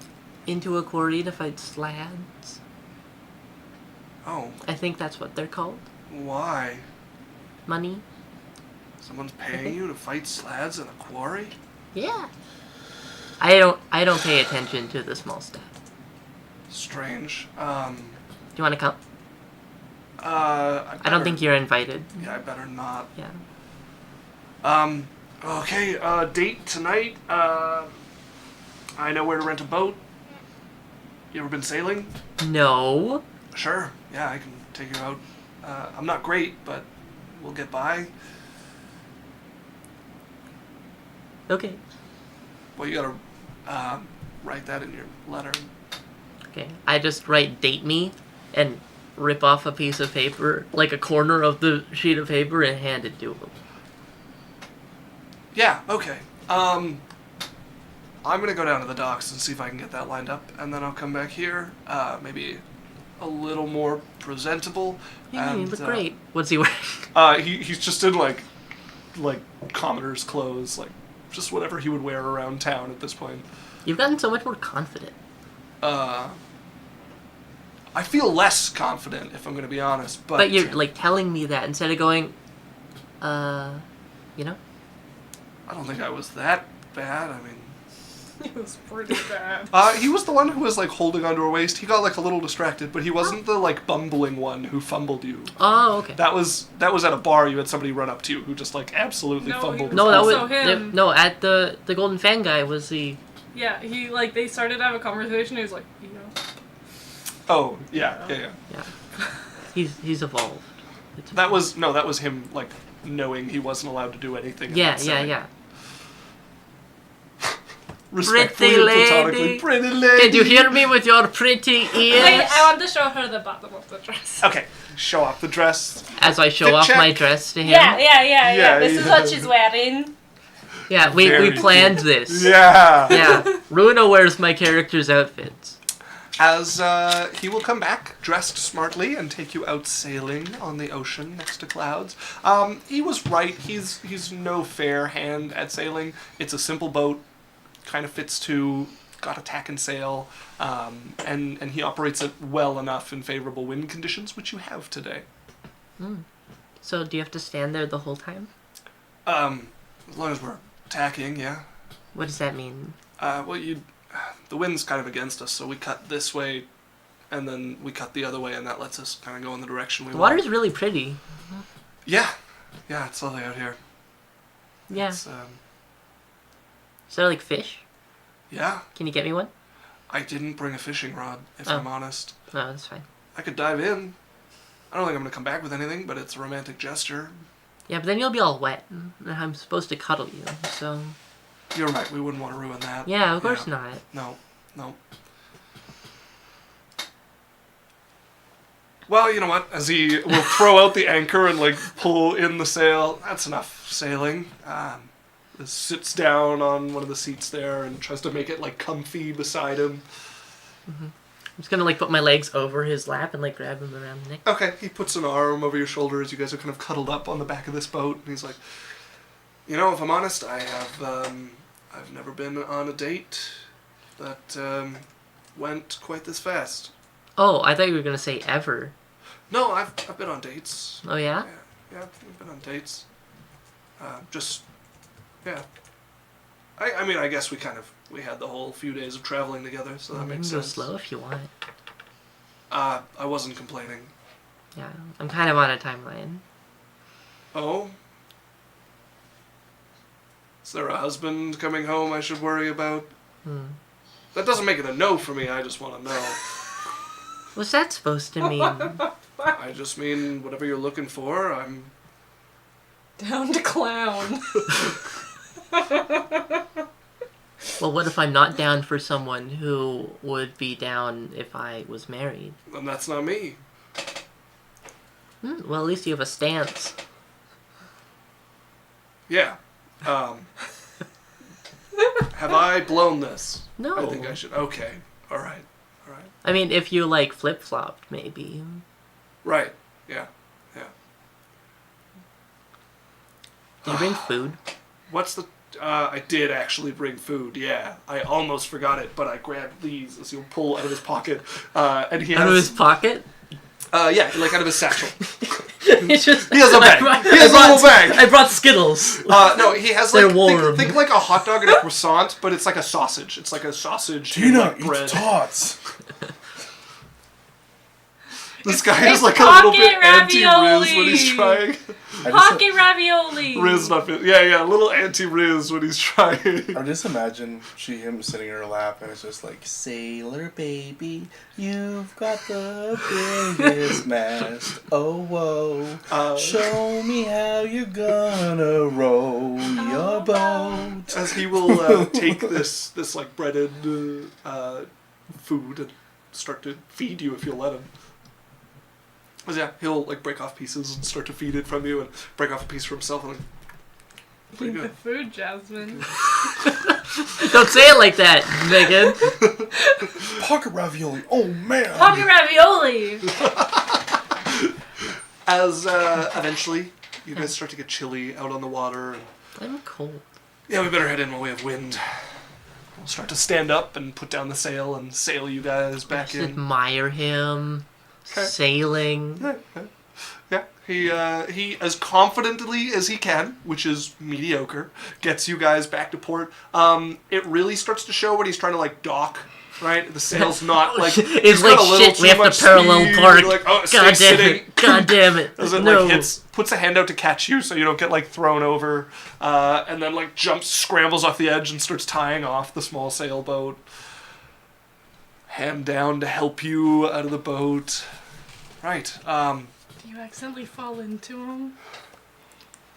Into a quarry to fight slads. Oh, I think that's what they're called. why? Money? Someone's paying you to fight slads in a quarry? Yeah. I don't pay attention to the small stuff. Strange. Do you want to come? I don't think you're invited. Yeah, I better not. Yeah. Okay, date tonight. I know where to rent a boat. You ever been sailing? No. Sure. Yeah, I can take you out. I'm not great, but we'll get by. Okay. Well, you gotta write that in your letter. Okay. I just write "date me" and rip off a piece of paper, like a corner of the sheet of paper, and hand it to him. Yeah, okay. I'm gonna go down to the docks and see if I can get that lined up, and then I'll come back here, maybe a little more presentable. Yeah, you and, look great. What's he wearing? He's just in like commoner's clothes, like just whatever he would wear around town at this point. You've gotten so much more confident. I feel less confident, if I'm gonna be honest, but... But you're, like, telling me that instead of going, you know? I don't think I was that bad, I mean... It was pretty bad. He was the one who was, like, holding onto her waist. He got, like, a little distracted, but he wasn't the, like, bumbling one who fumbled you. Oh, okay. That was at a bar. You had somebody run up to you who just, like, absolutely No, fumbled. he No, that Also was... him. No, at the Golden Fan guy was the... Yeah, he, like, they started to have a conversation, he was like, you know. Oh, yeah. Yeah. He's evolved. That was him, like, knowing he wasn't allowed to do anything. in Yeah, that yeah, setting. yeah. Respectfully Pretty and platonically, lady. pretty lady. Did you hear me with your pretty ears? Wait, I want to show her the bottom of the dress. Okay, show off the dress. As I show Fit off check. my dress to him. Yeah, This is yeah. what she's wearing. Yeah, we Very planned this. Yeah. Yeah. Runa wears my character's outfits. As he will come back dressed smartly and take you out sailing on the ocean next to clouds. He was right. He's no fair hand at sailing. It's a simple boat, kind of fits to, got a tack and sail, and he operates it well enough in favorable wind conditions, which you have today. So do you have to stand there the whole time? As long as we're tacking, yeah. What does that mean? Well, the wind's kind of against us, so we cut this way, and then we cut the other way, and that lets us kind of go in the direction we The want. water's really pretty. Yeah, it's lovely out here. Yeah. It's, Is there like fish? yeah, Can you get me one? I didn't bring a fishing rod, if Oh. I'm honest. No, that's fine. I could dive in. I don't think I'm gonna come back with anything, but it's a romantic gesture. Yeah, but then you'll be all wet. And I'm supposed to cuddle you, so... You're right, we wouldn't want to ruin that. Yeah, of course not. No. Well, you know what? As he will throw out the anchor and, like, pull in the sail, that's enough sailing. Sits down on one of the seats there and tries to make it, like, comfy beside him. I'm just gonna, like, put my legs over his lap and, like, grab him around the neck. Okay, he puts an arm over your shoulder as you guys are kind of cuddled up on the back of this boat, and he's like, you know, if I'm honest, I've never been on a date that went quite this fast. Oh, I thought you were gonna say ever. No, I've been on dates. Oh, yeah? Yeah, I've been on dates. Yeah. I mean, I guess we had the whole few days of traveling together, so that You makes can go sense. slow if you want. I wasn't complaining. Yeah, I'm kind of on a timeline. Oh? Is there a husband coming home I should worry about? That doesn't make it a no for me, I just want to know. What's that supposed to mean? I just mean, whatever you're looking for, I'm... Down to clown. Well, what if I'm not down for someone who would be down if I was married? And that's not me. Well, at least you have a stance. Yeah. Have I blown this? No. I think I should. Okay. Alright. I mean, if you, like, flip-flopped, maybe. Right. Yeah. Do you bring food? What's the... I did actually bring food, yeah. I almost forgot it, but I grabbed these as he'll pull out of his pocket. And he has... Out of his pocket? Yeah, like out of his satchel. It's just, He has a bag. I He has a little bag. I brought Skittles. No, he has like They're warm. think like a hot dog and a croissant, but it's like a sausage. It's like a sausage in Tina like eats bread. tots. This guy is It's like a little bit pocket anti-Riz when he's ravioli. trying. Pocket ravioli. Riz not fit. Yeah, a little anti-Riz when he's trying. I just imagine him sitting in her lap, and it's just like, Sailor baby, you've got the biggest mast. Oh, whoa. Show me how you're gonna row your boat. As he will take this like breaded food and start to feed you if you'll let him. Because yeah, he'll like break off pieces and start to feed it from you, and break off a piece for himself, and like, pretty The good. food, Jasmine. Don't say it like that, Megan. pocket ravioli. Oh man. Pocket ravioli. As eventually you guys start to get chilly out on the water, and I'm cold. yeah, we better head in while we have wind. We'll start to stand up and put down the sail and sail you guys back Just in. admire him. Okay. Sailing. Yeah, he as confidently as he can, which is mediocre, gets you guys back to port. It really starts to show when he's trying to like dock. Right, the sail's not like It's he's like got a little shit. too We have much to parallel speed. park. You're like, oh, stay God damn sitting. it! God damn it! As it No. like puts a hand out to catch you so you don't get like thrown over, and then like scrambles off the edge and starts tying off the small sailboat. Hand down to help you out of the boat. Right. Do you accidentally fall into him?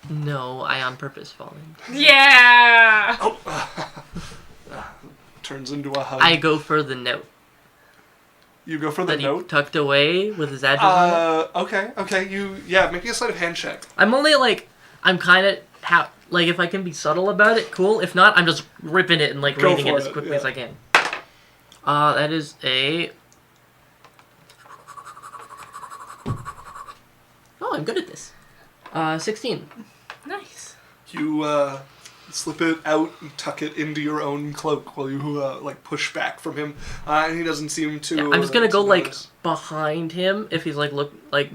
No, I on purpose falling. Yeah. Turns into a hug. I go for the note You go for the that he note. tucked away with his address on it. Okay. Make me a sleight of hand check. I'm only like, I'm kind of like if I can be subtle about it, cool. If not, I'm just ripping it and like Go reading it for as it, quickly yeah. as I can. That is a. Oh, I'm good at this. 16. Nice. You slip it out and tuck it into your own cloak while you like push back from him, and he doesn't seem to. Yeah, I'm just gonna to go like notice. behind him if he's like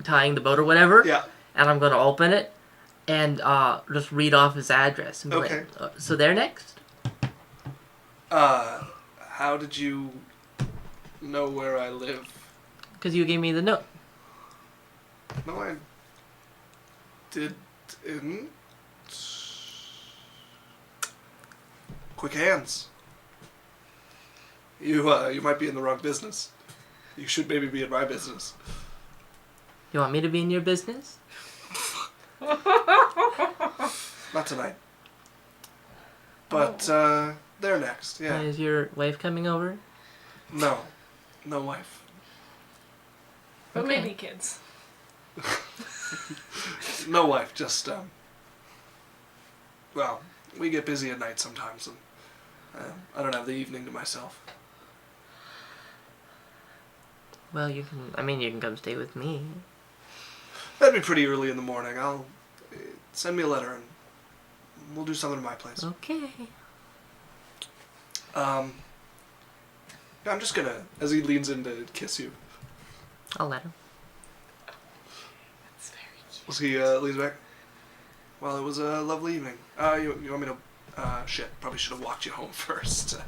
tying the boat or whatever. Yeah. And I'm gonna open it and just read off his address. And be Okay. Like, so they're next. How did you know where I live? Because you gave me the note. No, I didn't. Quick hands. You might be in the wrong business. You should maybe be in my business. You want me to be in your business? Not tonight. But they're next. Yeah. Is your wife coming over? No wife. But Okay. maybe kids. No wife. Just well, we get busy at night sometimes, and I don't have the evening to myself. Well, you can. I mean, you can come stay with me. That'd be pretty early in the morning. I'll send me a letter and we'll do something at my place. Okay. I'm just gonna, as he leans in to kiss you. I'll let him. That's very cute. As he leans back. Well, it was a lovely evening. You want me to? Shit. Probably should have walked you home first.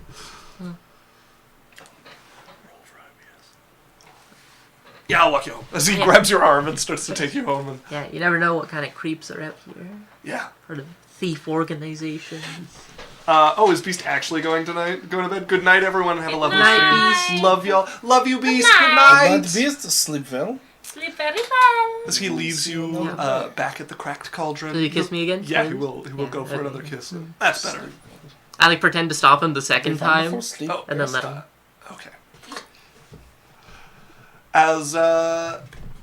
Yeah, I'll walk you home. As he Yeah. grabs your arm and starts to take you home, and Yeah, you never know what kind of creeps are out here. yeah. Heard of thief organizations. Is Beast actually going tonight? Go to bed. Good night, everyone. Have a lovely night, sleep. Beast. Love y'all. Love you, Beast. Good night. night. But Beast, sleep well. Sleep very well. As he leaves you Yeah. back at the cracked cauldron. Will you kiss me again? Yeah, he please? will. He will Yeah, go for okay. another kiss. That's better. I like pretend to stop him the second time. Before sleep. Oh, And then let him. Okay. As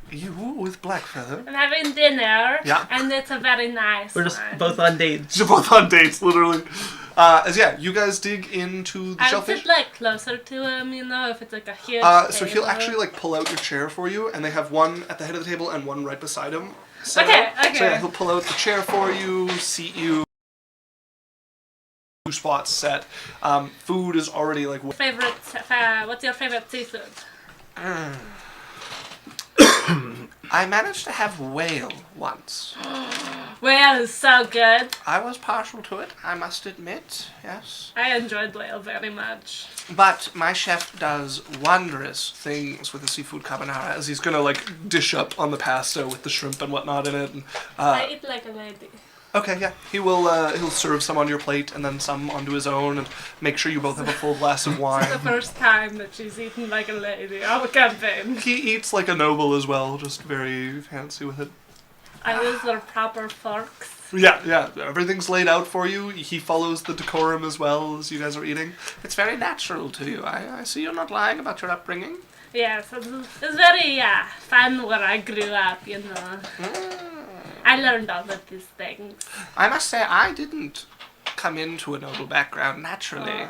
you with Blackfeather. I'm having dinner. Yeah. And it's a very nice We're just one. both on dates. You're both on dates, literally. You guys dig into the I would shellfish. sit like closer to him, if it's like a huge So he'll table. actually like pull out your chair for you, and they have one at the head of the table and one right beside him. set Okay, up. So okay. yeah, he'll pull out the chair for you, seat you. 2 spots set. Food is already like. What's your favorite seafood? I I managed to have whale once. Whale is so good. I was partial to it, I must admit, yes. I enjoyed whale very much. But my chef does wondrous things with the seafood carbonara, as he's gonna like dish up on the pasta with the shrimp and whatnot in it. And, I eat like a lady. okay, yeah, he'll serve some on your plate and then some onto his own, and make sure you both have a full glass of The wine. first time that she's eaten like a lady on a campaign. He eats like a noble as well, just very fancy with it. I use their proper forks. Yeah, everything's laid out for you. He follows the decorum as well as you guys are eating. It's very natural to you. I see you're not lying about your upbringing. Yes, it's very fun where I grew up, you know. I learned all of these things. I must say, I didn't come into a noble background naturally.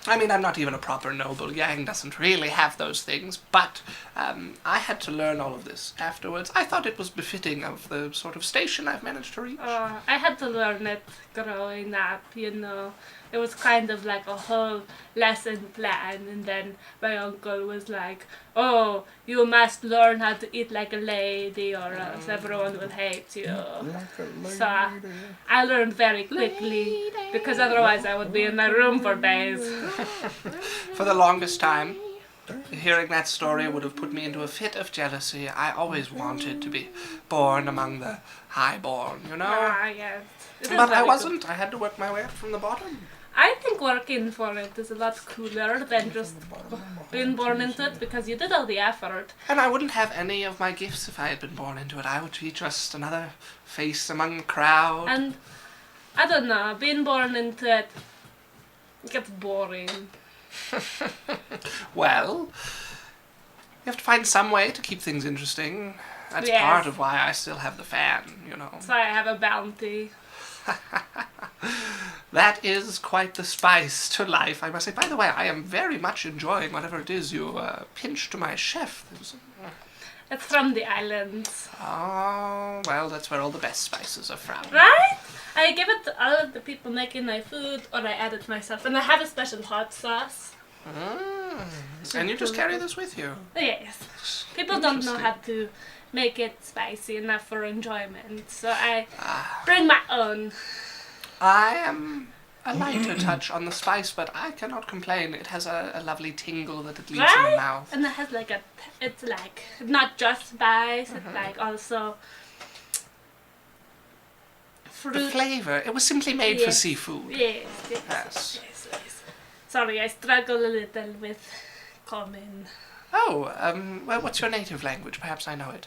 I mean, I'm not even a proper noble. Yang doesn't really have those things, but I had to learn all of this afterwards. I thought it was befitting of the sort of station I've managed to reach. I had to learn it growing up, you know. It was kind of like a whole lesson plan, and then my uncle was like, oh, you must learn how to eat like a lady or else everyone will hate you. So I learned very quickly, because otherwise I would be in my room for days. For the longest time, hearing that story would have put me into a fit of jealousy. I always wanted to be born among the highborn, you know? Yes. It is But I very wasn't. I had to work my way up from the bottom. good. I think working for it is a lot cooler than just being born into it, because you did all the effort. And I wouldn't have any of my gifts if I had been born into it. I would be just another face among the crowd. And I don't know, being born into it gets boring. Well, you have to find some way to keep things interesting. That's Yes. part of why I still have the fan, you know. So I have a bounty. That is quite the spice to life, I must say. By the way, I am very much enjoying whatever it is you pinched to my chef. It's from the islands. Oh, well, that's where all the best spices are from. Right? I give it to all of the people making my food, or I add it myself. And I have a special hot sauce. And you just carry this with you. Yes. People don't know how to make it spicy enough for enjoyment, so I bring my own. I am a lighter touch on the spice, but I cannot complain. It has a lovely tingle that it leaves in the Right? mouth. And it has like it's like not just spice, it's like also The fruit. flavour, it was simply made for Yes. seafood. Yes. Yes. Sorry, I struggle a little with common. Oh, well, what's your native language? Perhaps I know it.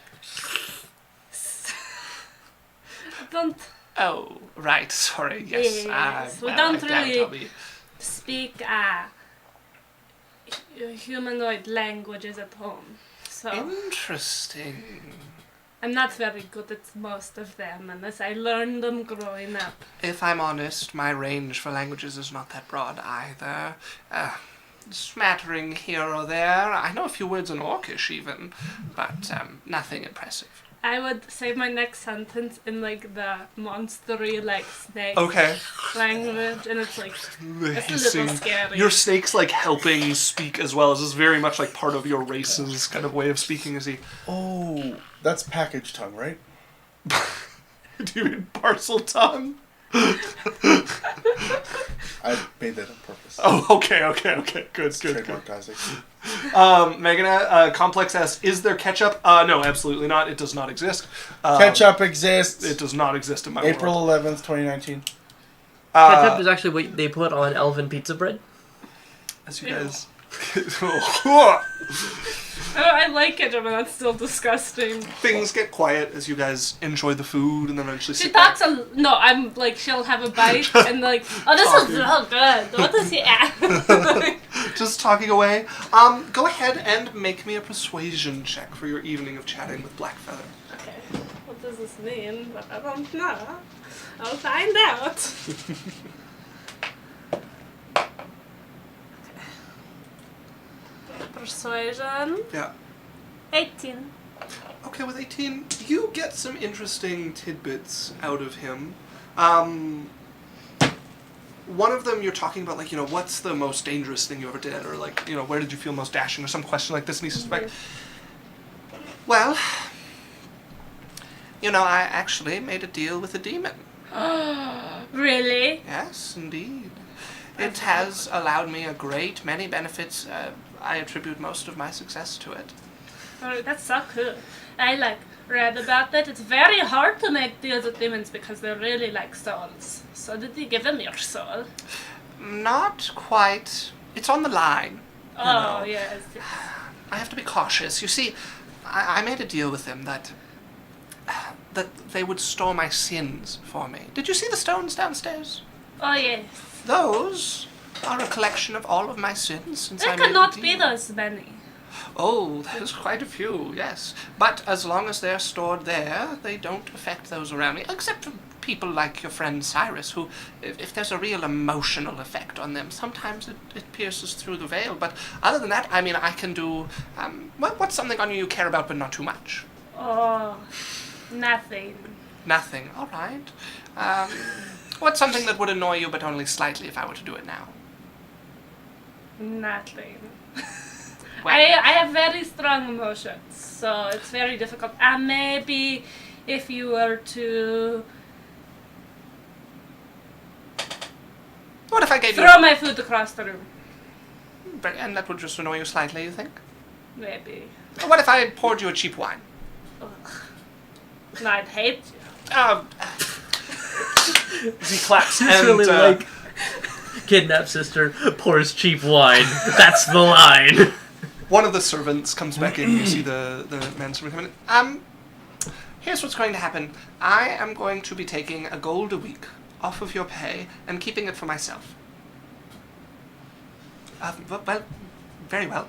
Don't Oh, right, sorry, yes. Yes, we well, don't I doubt really- I'll be- speak humanoid languages at home, so Interesting. I'm not very good at most of them unless I learned them growing up. If I'm honest, my range for languages is not that broad either. Smattering here or there. I know a few words in Orcish even, but nothing impressive. I would say my next sentence in like the monstery like snake Okay. language, and it's like The it's a hissing. little scary. Your snake's like helping speak as well. This is very much like part of your race's kind of way of speaking, is he? Oh, that's package tongue, right? Do you mean parcel tongue? I made that on purpose. Oh, okay. Good. Trademark Isaac. Megan, Complex asks, is there ketchup? No, absolutely not. It does not exist. Ketchup exists. It does not exist in my April world. 11th, 2019. Ketchup is actually what they put on elven pizza bread. As you guys... I like it, but that's still disgusting. Things get quiet as you guys enjoy the food and then eventually She sit back. talks no, I'm like she'll have a bite and like, oh, this is so good. What does he add? Just talking away. Go ahead and make me a persuasion check for your evening of chatting with Blackfeather. Okay, what does this mean? But I don't know. I'll find out. Persuasion. Yeah. 18. Okay, with 18, you get some interesting tidbits out of him. One of them you're talking about, like, what's the most dangerous thing you ever did? Or, like, where did you feel most dashing? Or some question like this. And he says back, well, You know, I actually made a deal with a demon. Really? Yes, indeed. It has allowed me a great many benefits. I attribute most of my success to it. Oh, that's so cool. I read about that. It's very hard to make deals with demons because they're really like souls. So did you give them your soul? Not quite. It's on the line. Oh, know. yes. I have to be cautious. You see, I made a deal with them that they would store my sins for me. Did you see the stones downstairs? Oh, yes. Those are a collection of all of my sins since I There made the cannot deal. be those many. Oh, there's quite a few, yes. But as long as they're stored there, they don't affect those around me, except for people like your friend Cyrus, who, if there's a real emotional effect on them, sometimes it pierces through the veil. But other than that, I mean, I can do, what's something on you care about but not too much? Oh, nothing. Nothing, all right. What's something that would annoy you but only slightly if I were to do it now? Nothing. Well, I have very strong emotions, so it's very difficult. And maybe if you were to what if I gave throw my food across the room, and that would just annoy you slightly, you think? maybe. Or what if I poured you a cheap wine? Ugh. No, I'd hate you. He claps It's really like kidnap sister, pours cheap wine. That's the line. one of the servants comes back in. You see the manservant come in. Here's what's going to happen. I am going to be taking a gold a week off of your pay and keeping it for myself. Well, very well.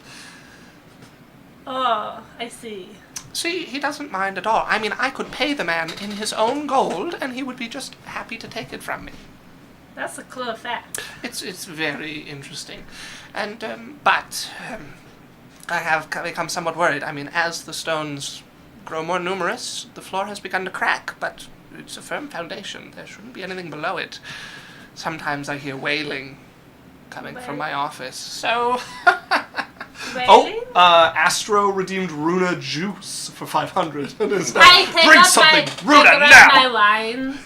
Oh, I see. See, he doesn't mind at all. I mean, I could pay the man in his own gold, and he would be just happy to take it from me. That's a cool fact. It's very interesting, and I have become somewhat worried. I mean, as the stones grow more numerous, the floor has begun to crack, but it's a firm foundation. There shouldn't be anything below it. Sometimes I hear wailing coming from my office. So, Really? Astro redeemed Runa juice for 500. And is now, I take bring out something, my, Runa, I now! grab my wine.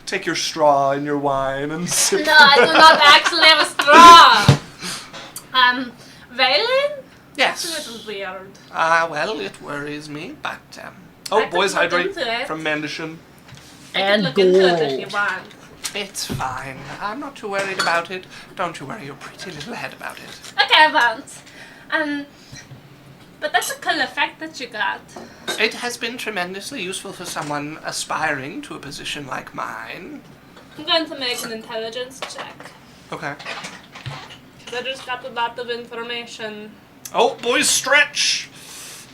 Take your straw and your wine and sip. No, I do not actually have a straw. Valen? Yes. That's a little weird. Well, it worries me, but, I could boys look hydrate into it. from Mandishan. I And can look into it if you gold. want. It's fine. I'm not too worried about it. Don't you worry your pretty little head about it. Okay, I won't. But that's a cool effect that you got. It has been tremendously useful for someone aspiring to a position like mine. I'm going to make an intelligence check. Okay. 'Cause I just got a lot of information. Oh, boys, stretch!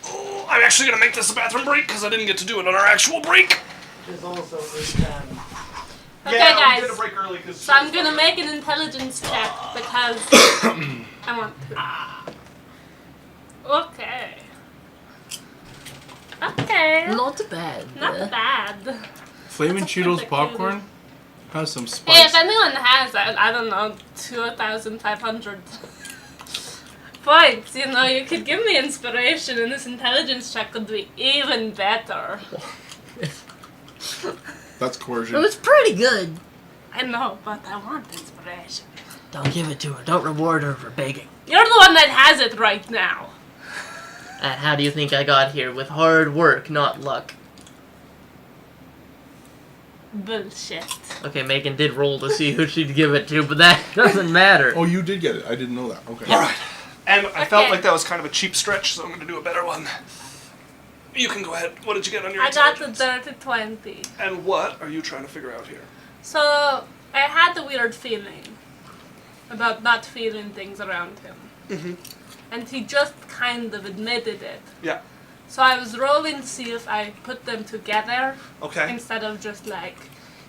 Oh, I'm actually gonna make this a bathroom break because I didn't get to do it on our actual break. There's also this, Okay, yeah, guys. we did a break early because. So I'm gonna make an intelligence check because I want to. Okay. Okay. Not bad. Not bad. Flamin' That's a Cheetos perfect popcorn has some Hey, if spice. anyone has, I don't know, 2,500 points, you know, you could give me inspiration and this intelligence check could be even better. That's It coercion. was pretty good. I know, but I want inspiration. Don't give it to her. Don't reward her for begging. You're the one that has it right now. And how do you think I got here? With hard work, not luck. Bullshit. Okay, Megan did roll to see who she'd give it to, but that doesn't matter. Oh, you did get it. I didn't know that. Okay. All right. And I felt Okay. like that was kind of a cheap stretch, so I'm gonna do a better one. You can go ahead. What did you get on your I got the intelligence? dirty 20. And what are you trying to figure out here? So, I had a weird feeling about not feeling things around him. Mm-hmm. And he just kind of admitted it. Yeah. So I was rolling to see if I put them together Okay. instead of just like,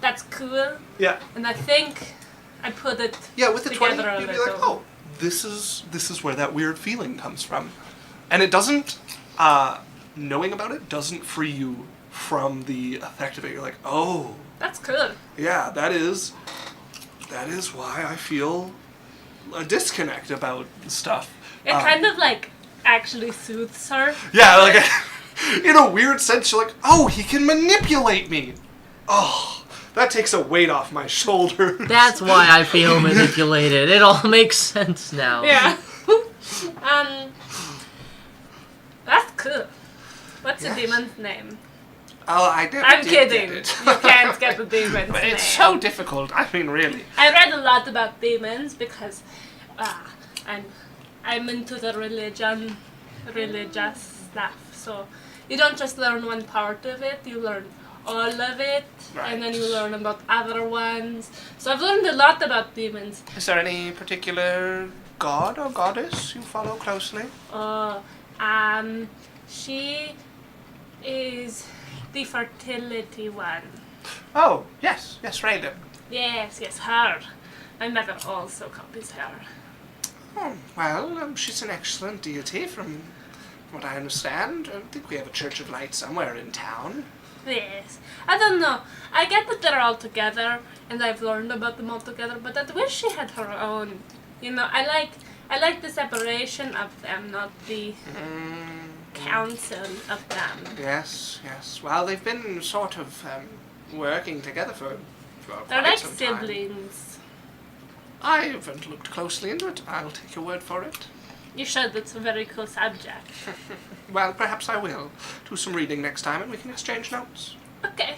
that's cool. Yeah. And I think I put it Yeah, with the 20, together a you'd be little. like, oh, this is where that weird feeling comes from. And it doesn't, knowing about it doesn't free you from the effect of it. You're like, oh, That's cool. yeah, that is why I feel a disconnect about stuff. It kind of like actually soothes her. Yeah, like, In a weird sense, you're like, oh, he can manipulate me. Oh, that takes a weight off my shoulders. That's why I feel manipulated. It all makes sense now. Yeah. That's cool. What's the Yes. demon's name? Oh, I never I'm did kidding. get it. You can't get the demon's But name. it's so difficult. I mean, really. I read a lot about demons because I'm into the religious stuff. So you don't just learn one part of it, you learn all of it, and then you Right. learn about other ones. So I've learned a lot about demons. Is there any particular god or goddess you follow closely? She is the fertility one. Oh, yes, Raiden. Yes, her. My mother also copies her. Oh, well, she's an excellent deity from what I understand. I think we have a Church of Light somewhere in town. Yes. I don't know. I get that they're all together, and I've learned about them all together, but I wish she had her own. You know, I like the separation of them, not the council of them. Yes. Well, they've been sort of working together for They're quite like some time. siblings. I haven't looked closely into it. I'll take your word for it. You should. It's a very cool subject. Well, perhaps I will do some reading next time and we can exchange notes. Okay.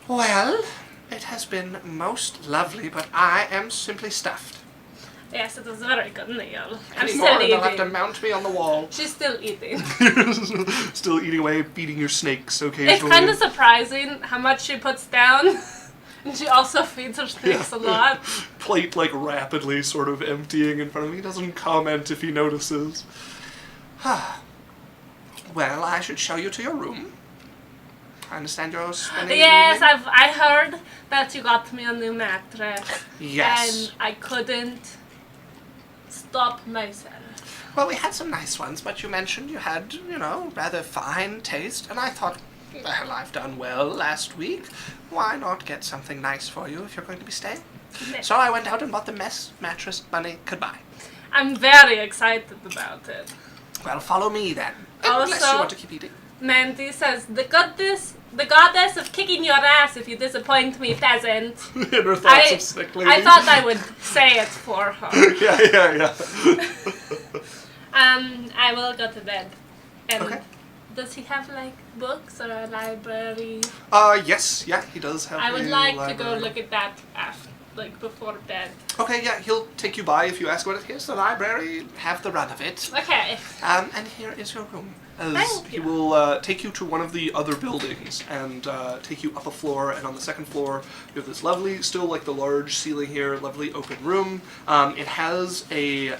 Well, it has been most lovely, but I am simply stuffed. Yes, it was a very good meal. I'm Any still more, and they'll have to eating. mount me on the wall. She's still eating. Still eating away, beating your snakes It's occasionally. kind of surprising how much she puts down. And she also feeds her snakes a lot. Plate, like, rapidly sort of emptying in front of me. He doesn't comment if he notices. Well, I should show you to your room. I understand you're spending Yes, the evening? I heard that you got me a new mattress. Yes. And I couldn't stop myself. Well, we had some nice ones, but you mentioned you had, rather fine taste, and I thought, well, I've done well last week. Why not get something nice for you if you're going to be staying? So I went out and bought the mattress money could buy. I'm very excited about it. Well, follow me then. Unless you Also- want to keep eating. Mandy says, the goddess of kicking your ass if you disappoint me, peasant. In her thoughts of sick lady. I thought I would say it for her. Yeah. I will go to bed. And Okay. does he have like books or a library? Yes, yeah, he does have I would a like to library. go look at that after, like before bed. Okay, yeah, he'll take you by if you ask what it is. The library, have the run of it. Okay. And here is your room. As Thank he you. will take you to one of the other buildings and take you up a floor. And on the second floor, you have this lovely, still like the large ceiling here, lovely open room. It has a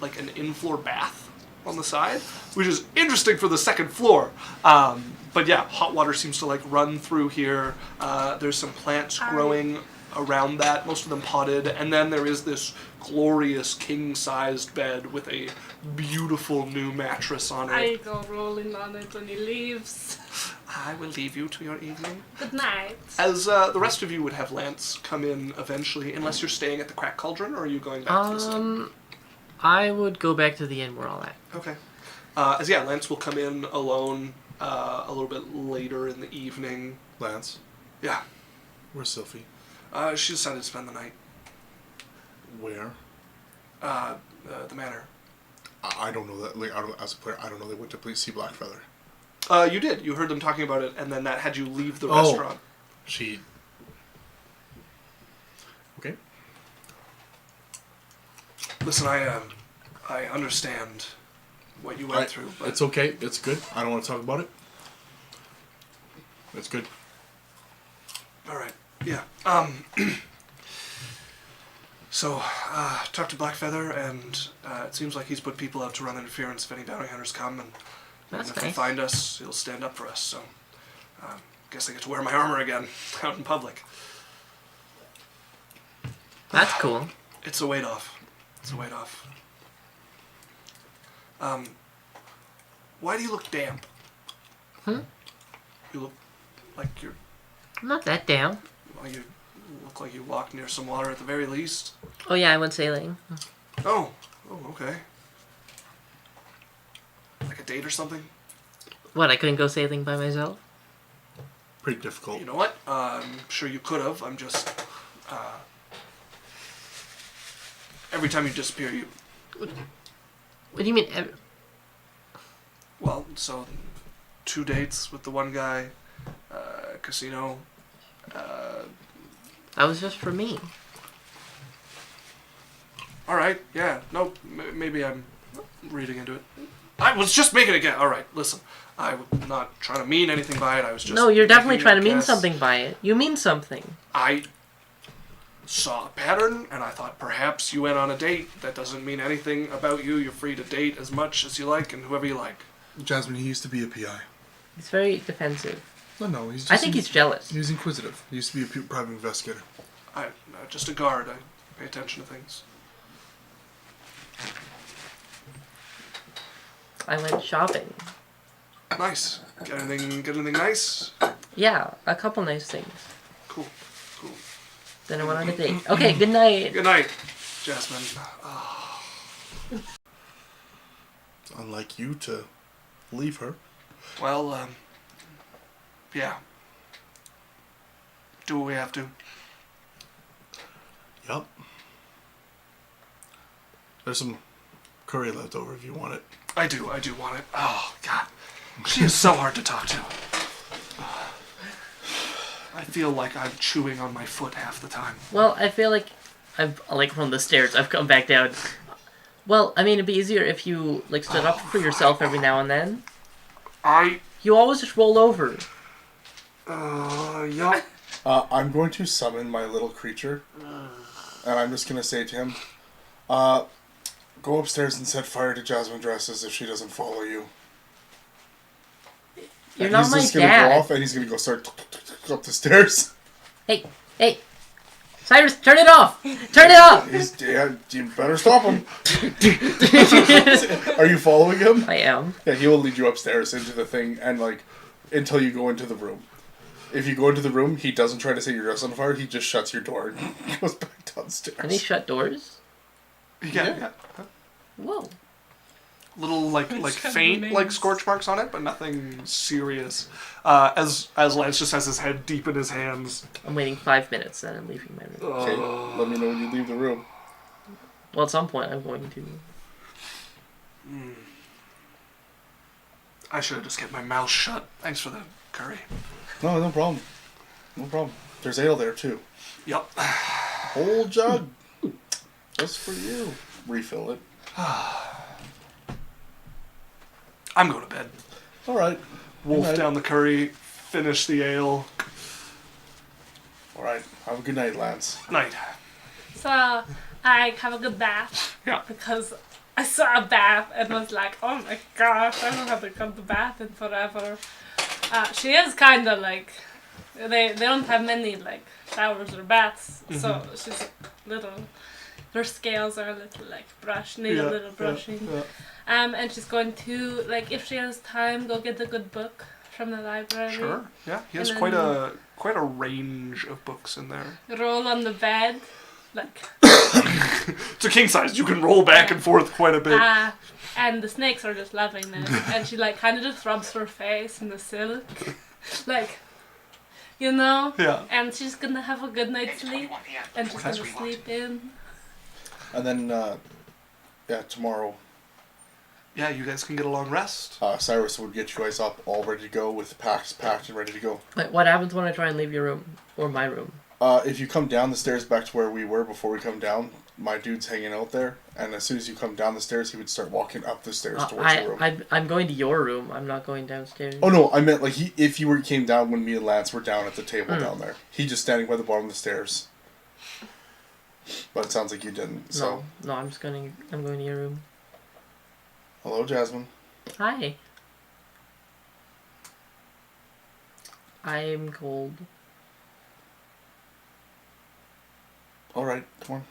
like an in-floor bath on the side, which is interesting for the second floor. But yeah, hot water seems to like run through here. There's some plants growing around that, most of them potted, and then there is this glorious king-sized bed with a beautiful new mattress on it. I go rolling on it when he leaves. I will leave you to your evening. Good night. As the rest of you would have Lance come in eventually, unless you're staying at the Crack Cauldron, or are you going back to the city? I would go back to the inn we're all at. Okay. Lance will come in alone a little bit later in the evening. Lance, Yeah. where's Sylphie? She decided to spend the night. Where? The manor. I don't know that. Like, as a player, I don't know they went to see Blackfeather. You did. You heard them talking about it, and then that had you leave the Oh. restaurant. She. Okay. Listen, I understand what you went through, but It's okay. It's good. I don't want to talk about it. It's good. all right. Yeah. So, talked to Blackfeather, and it seems like he's put people out to run interference if any bounty hunters come, and That's if they nice. find us, he'll stand up for us. So, guess I get to wear my armor again out in public. That's cool. It's a weight off. It's a weight off. Why do you look damp? Hmm? You look like you're. I'm not that down. Well, you look like you walked near some water at the very least. Oh yeah, I went sailing. Oh, okay. Like a date or something? What, I couldn't go sailing by myself? Pretty difficult. You know what? I'm sure you could have. I'm just. Every time you disappear, you. What do you mean? Well, so 2 dates with the one guy, casino. That was just for me. All right, yeah, no, maybe I'm reading into it. I was just making a guess. All right, listen, I'm not trying to mean anything by it. I was just. No, you're definitely making trying a to mean guess. something by it. You mean something. I saw a pattern, and I thought perhaps you went on a date. That doesn't mean anything about you. You're free to date as much as you like and whoever you like. Jasmine, he used to be a PI. He's very defensive. No, he's just... I think he's jealous. He was inquisitive. He used to be a private investigator. I'm just a guard. I pay attention to things. I went shopping. Nice. Get anything nice? Yeah, a couple nice things. Cool. Then I went on a date. Okay, good night. Good night, Jasmine. It's unlike you to leave her. Well, yeah. Do what we have to. Yup. There's some curry left over if you want it. I do want it. Oh, God. She is so hard to talk to. I feel like I'm chewing on my foot half the time. Well, I feel like from the stairs, I've come back down. Well, I mean, it'd be easier if you, stood up for yourself every now and then. You always just roll over. Yeah. I'm going to summon my little creature. And I'm just going to say to him, go upstairs and set fire to Jasmine dresses if she doesn't follow you. You're And not he's my just going to go dad. off and he's going to go start up the stairs. Hey. Cyrus, turn it off! Turn it off! You better stop him. Are you following him? I am. Yeah, he will lead you upstairs into the thing and until you go into the room. If you go into the room, he doesn't try to set your dress on fire, he just shuts your door and goes back downstairs. Can he shut doors? Yeah. Whoa. Little It's kind of faint names. scorch marks on it, but nothing serious. As Lance just has his head deep in his hands. I'm waiting 5 minutes, then I'm leaving my room. Okay, let me know when you leave the room. Well, at some point, I'm going to. I should have just kept my mouth shut. Thanks for the curry. No problem. No problem. There's ale there too. Yup. Whole jug. Just for you. Refill it. I'm going to bed. Alright. Wolf down the curry, finish the ale. Alright. Have a good night, Lance. Night. So I have a good bath Yeah. because I saw a bath and was like, oh my gosh, I don't have to come to bath in forever. She is kind of they don't have many showers or baths, so she's a little. Her scales are a little need a little brushing. Yeah. And she's going to if she has time, go get a good book from the library. Sure. Yeah. He has And quite a range of books in there. Roll on the bed, It's a king size. You can roll back and forth quite a bit. and the snakes are just loving it. And she kind of just rubs her face in the silk, Yeah. And she's gonna have a good night's sleep, and she's gonna sleep in. And then, tomorrow, Yeah, you guys can get a long rest. Cyrus would get you guys up all ready to go with packs packed and ready to go. What happens when I try and leave your room? Or my room? If you come down the stairs back to where we were before we come down, my dude's hanging out there, and as soon as you come down the stairs, he would start walking up the stairs towards your room. I'm going to your room. I'm not going downstairs. Oh no, I meant if you came down when me and Lance were down at the table down there. He just standing by the bottom of the stairs. But it sounds like you didn't. So No, I'm going to your room. hello, Jasmine. Hi. I'm cold. All right, come on.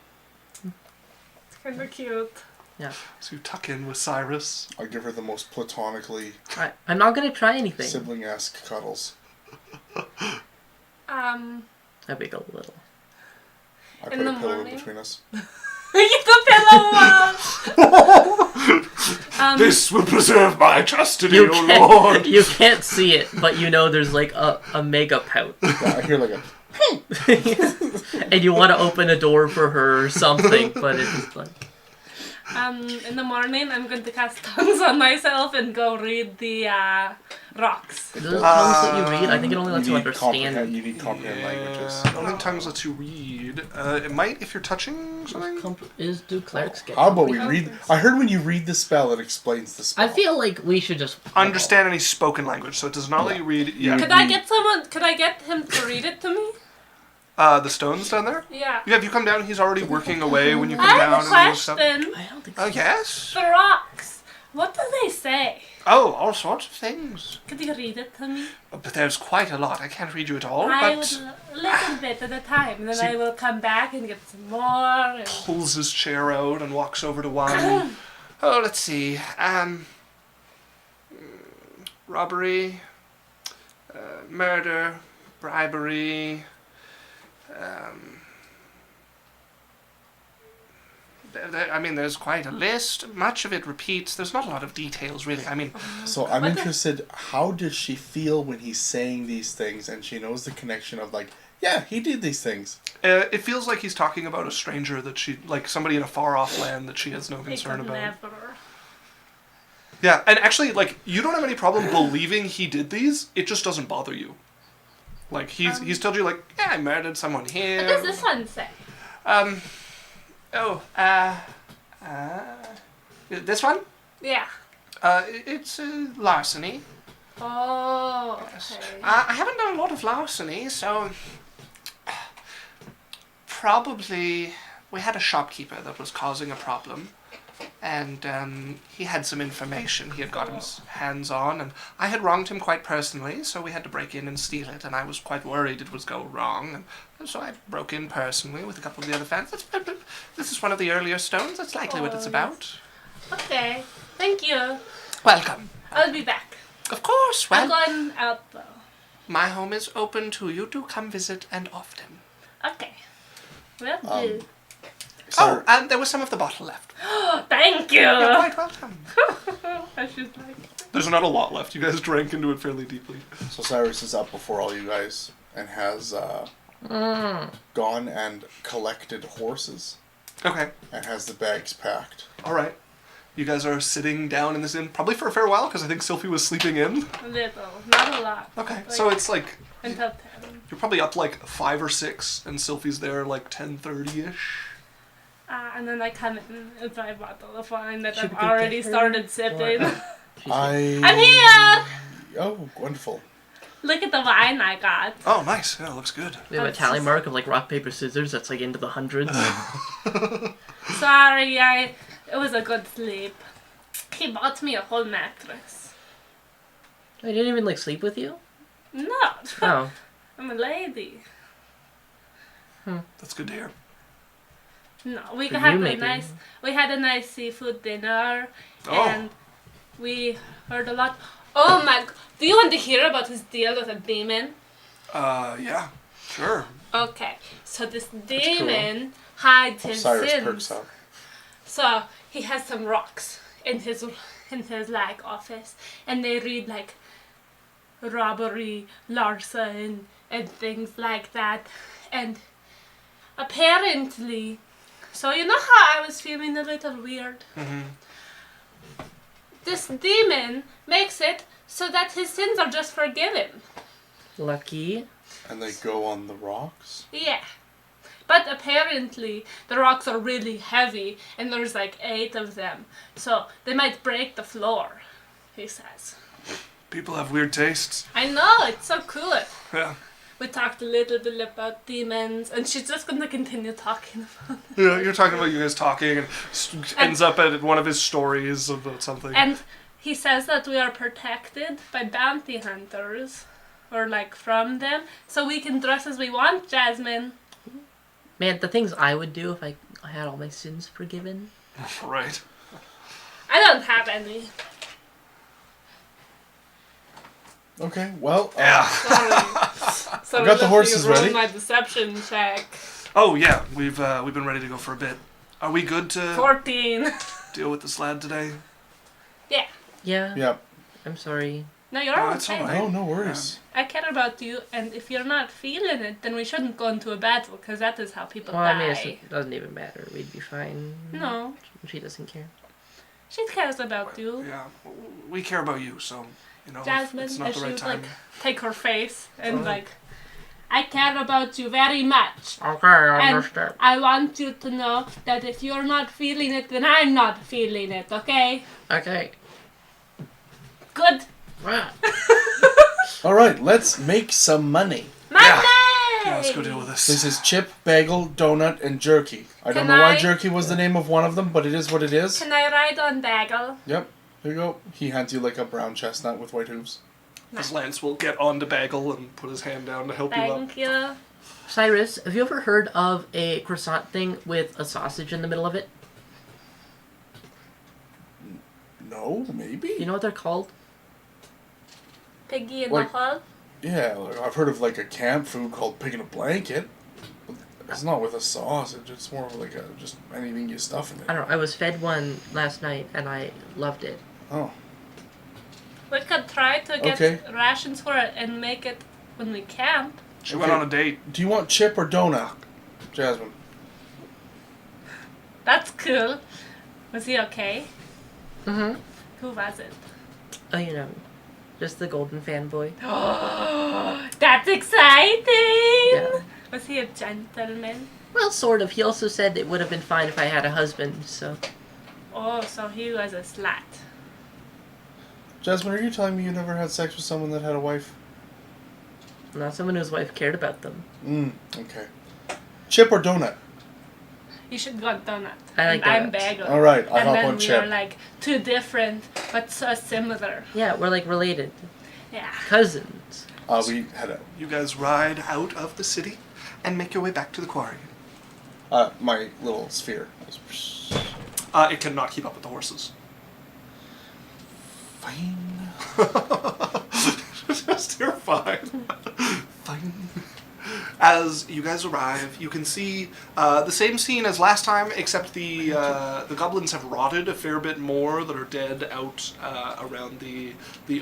It's kind of cute. Yeah. So you tuck in with Cyrus. I give her the most platonically I'm not going to try anything. sibling-esque cuddles. I wiggle a little. I In put the a pillow in morning? between us. Get the pillow off! This will preserve my chastity, You O can't, Lord. you can't see it, but you know there's like a mega pout. Yeah, I hear like a. And you want to open a door for her or something, but it's like... In the morning, I'm going to cast tongues on myself and go read the rocks. The tongues that you read, I think it only lets you understand. You need comprehend languages. Only tongues lets you read. It might if you're touching something. Do clerics get How about we comprehend? read? I heard when you read the spell, it explains the spell. I feel like we should just... Understand any spoken language, so it does not let you read. Yeah. Could I get him to read it to me? The stones down there? Yeah. Yeah, if you come down, he's already working away when you come I down. have a and all this stuff. question. I don't think Oh, so. yes? The rocks. What do they say? Oh, all sorts of things. Could you read it to me? But there's quite a lot. I can't read you it all, I but... would a little bit at a time. Then See- I will come back and get some more. And... Pulls his chair out and walks over to one. Oh, let's see. Robbery, murder, bribery. I mean, there's quite a list. Much of it repeats. There's not a lot of details, really. I mean, So I'm What the- interested. How does she feel when he's saying these things, and she knows the connection of like, yeah, he did these things. it feels like he's talking about a stranger that she, like somebody in a far-off land that she has no It concern could about. never. Yeah, and actually, like, you don't have any problem believing he did these. It just doesn't bother you. Like, he's told you, like, yeah, I murdered someone here. What does this one say? This one? Yeah. It's larceny. Oh, Yes. okay. I haven't done a lot of larceny, so probably we had a shopkeeper that was causing a problem, and he had some information he had got his hands on, and I had wronged him quite personally, so we had to break in and steal it, and I was quite worried it was go wrong, and so I broke in personally with a couple of the other fans. This is one of the earlier stones. That's likely what it's Oh, about. Okay. Thank you. Welcome. I'll be back. Of course. I'm Well, going out though. my home is open to you. Do come visit and often. Okay. Will do. Oh, and there was some of the bottle left. Thank you. You're quite welcome. I should like. There's not a lot left. You guys drank into it fairly deeply. So Cyrus is up before all you guys and has gone and collected horses Okay. and has the bags packed. All right. You guys are sitting down in this inn, probably for a fair while, because I think Sylphie was sleeping in. A little, not a lot. Okay, so it's like Until 10. you're probably up like 5 or 6, and Sylphie's there like 10:30ish. And then I come in with my bottle of wine that Should I've we already get her started sipping. I. I'm here! Oh, wonderful. Look at the wine I got. Oh, nice. Yeah, looks good. We have a tally mark of like rock, paper, scissors that's like into the hundreds. Sorry, it was a good sleep. He bought me a whole mattress. I didn't even like sleep with you? No, Oh. I'm a lady. That's good to hear. No, we For had you, a maybe. we had a nice seafood dinner, Oh. and we heard a lot. Oh my! Do you want to hear about his deal with a demon? Yeah, sure. Okay, so this demon hides his Cyrus sins. perks up. So he has some rocks in his like office, and they read like robbery, larceny, and things like that. And apparently, so you know how I was feeling a little weird. This demon makes it so that his sins are just forgiven. Lucky. And they go on the rocks? Yeah. But apparently the rocks are really heavy and there's like 8 of them. So they might break the floor, he says. People have weird tastes. I know, it's so cool. Yeah. We talked a little bit about demons and she's just gonna continue talking about it. Yeah, you're talking about you guys talking, and ends up at one of his stories about something. And he says that we are protected by bounty hunters. Or like from them. So we can dress as we want, Jasmine. Man, the things I would do if I had all my sins forgiven. Right. I don't have any. Okay, well, Yeah. Sorry. We got the let me horses roll ready. my deception check. Oh yeah, we've been ready to go for a bit. Are we good to 14. deal with this lad today? Yeah. Yeah. Yeah. I'm sorry. No, you're No, it's okay. all right. No, no worries. I care about you, and if you're not feeling it, then we shouldn't go into a battle, because that is how people Well, die. I mean, it doesn't even matter. We'd be fine. No, She doesn't care. she cares about you. Yeah, we care about you, so Jasmine, it's not and the she right would time. take her face and I care about you very much. Okay, I And understand. I want you to know that if you're not feeling it, then I'm not feeling it, okay? Okay. Good. Wow. All right, let's make some money. Monday! Yeah, let's go deal with this. This is chip, bagel, donut, and jerky. I don't Can know why I- jerky was the name of one of them, but it is what it is. Can I ride on Bagel? Yep. Here you go. He hands you like a brown chestnut with white hooves. As Lance will get on to Bagel and put his hand down to help you up. Thank you. Cyrus, have you ever heard of a croissant thing with a sausage in the middle of it? No, maybe. You know what they're called? Piggy in Like- the hall. Yeah, like, I've heard of like a camp food called pig in a blanket. It's not with a sausage. It's more of like just anything you stuff in it. I don't know. I was fed one last night and I loved it. Oh, We could try to get Okay. rations for it and make it when we camp. She went Okay. on a date. do you want chip or donut, Jasmine? That's cool. Was he okay? Mm-hmm. Who was it? Oh, you know, just the golden fanboy. That's exciting! Yeah. Was he a gentleman? Well, sort of. He also said it would have been fine if I had a husband, so... Oh, so he was a slut. Jasmine, are you telling me you never had sex with someone that had a wife? Not someone whose wife cared about them. Okay. Chip or donut? You should go donut. I like and I'm donuts. bagel. All right, I and hop then on we chip. are like two different but so similar. Yeah, we're like related. Yeah. Cousins. We had You guys ride out of the city and make your way back to the quarry. my little sphere. It cannot keep up with the horses. Fine. Just you're fine. Fine. As you guys arrive, you can see the same scene as last time, except the goblins have rotted a fair bit more that are dead out around the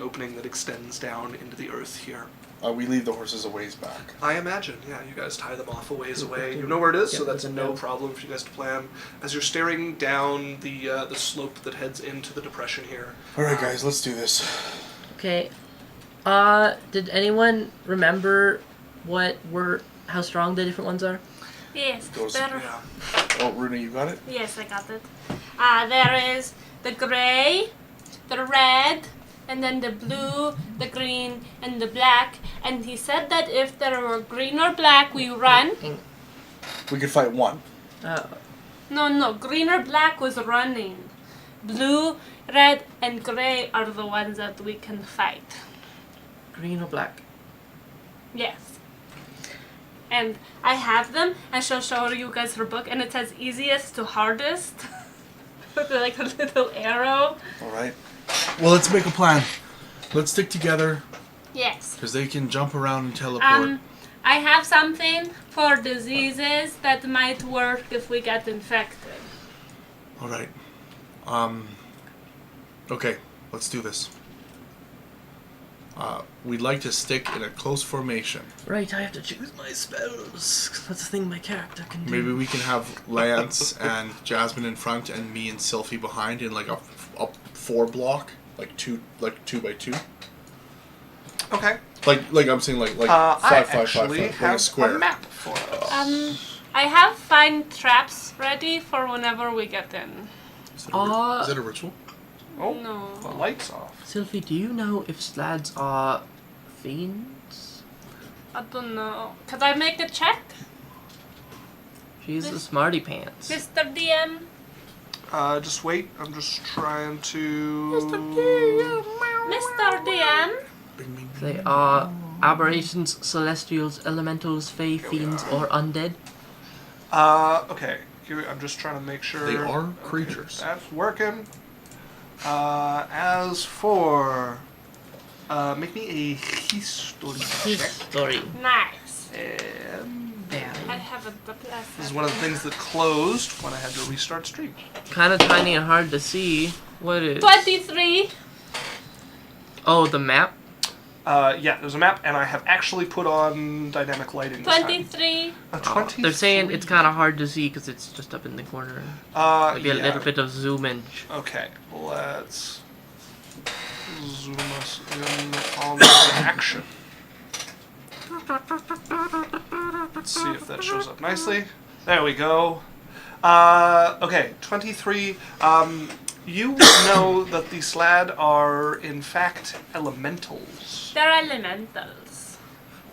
opening that extends down into the earth here. We leave the horses a ways back. I imagine, yeah, you guys tie them off a ways away. You know where it is, so Yeah, that's no problem for you guys to plan. As you're staring down the slope that heads into the depression here. All right, guys, let's do this. Okay. Did anyone remember how strong the different ones are? Yes, Those- there. Yeah. Oh, Runa, you got it? Yes, I got it. There is the gray, the red, and then the blue, the green, and the black. And he said that if there were green or black, we run. We could fight one. No, green or black was running. Blue, red, and gray are the ones that we can fight. Green or black? Yes. And I have them. I shall show you guys her book, and it says easiest to hardest. With like a little arrow. All right. Well, let's make a plan. Let's stick together Yes. because they can jump around and teleport. I have something for diseases that might work if we get infected. All right. Okay, let's do this. We'd like to stick in a close formation. Right, I have to choose my spells. That's the thing my character can do. Maybe we can have Lance and Jasmine in front, and me and Sylphie behind in like a 4 block, like two by 2. Okay. Like I'm saying like I 5, 5, 5, actually 5, like have a square. a map for us. I have fine traps ready for whenever we get in. Is that a ritual? Oh, No. the light's off. Sylphie, do you know if slads are fiends? I don't know. Could I make a check, She's a smarty pants. Mr. DM? Just wait. I'm just trying to. Mr. DM? Bing, bing, They bing. are aberrations, celestials, elementals, fae, fiends, or undead. Okay. Here, I'm just trying to make sure. They are Okay, creatures. that's working. As for. Make me a history check. History. Nice. And I haven't the This is pleasure. one of the things that closed when I had to restart stream. Kind of tiny and hard to see. What is? 23. Oh, the map. Yeah, there's a map, and I have actually put on dynamic lighting this time. 23. A Oh, 23. they're saying it's kind of hard to see because it's just up in the corner. Maybe a yeah. little bit of zoom in. Okay, let's zoom us in on the action. Let's see if that shows up nicely. There we go. Okay, 23. You know that the Slad are, in fact, elementals. They're elementals.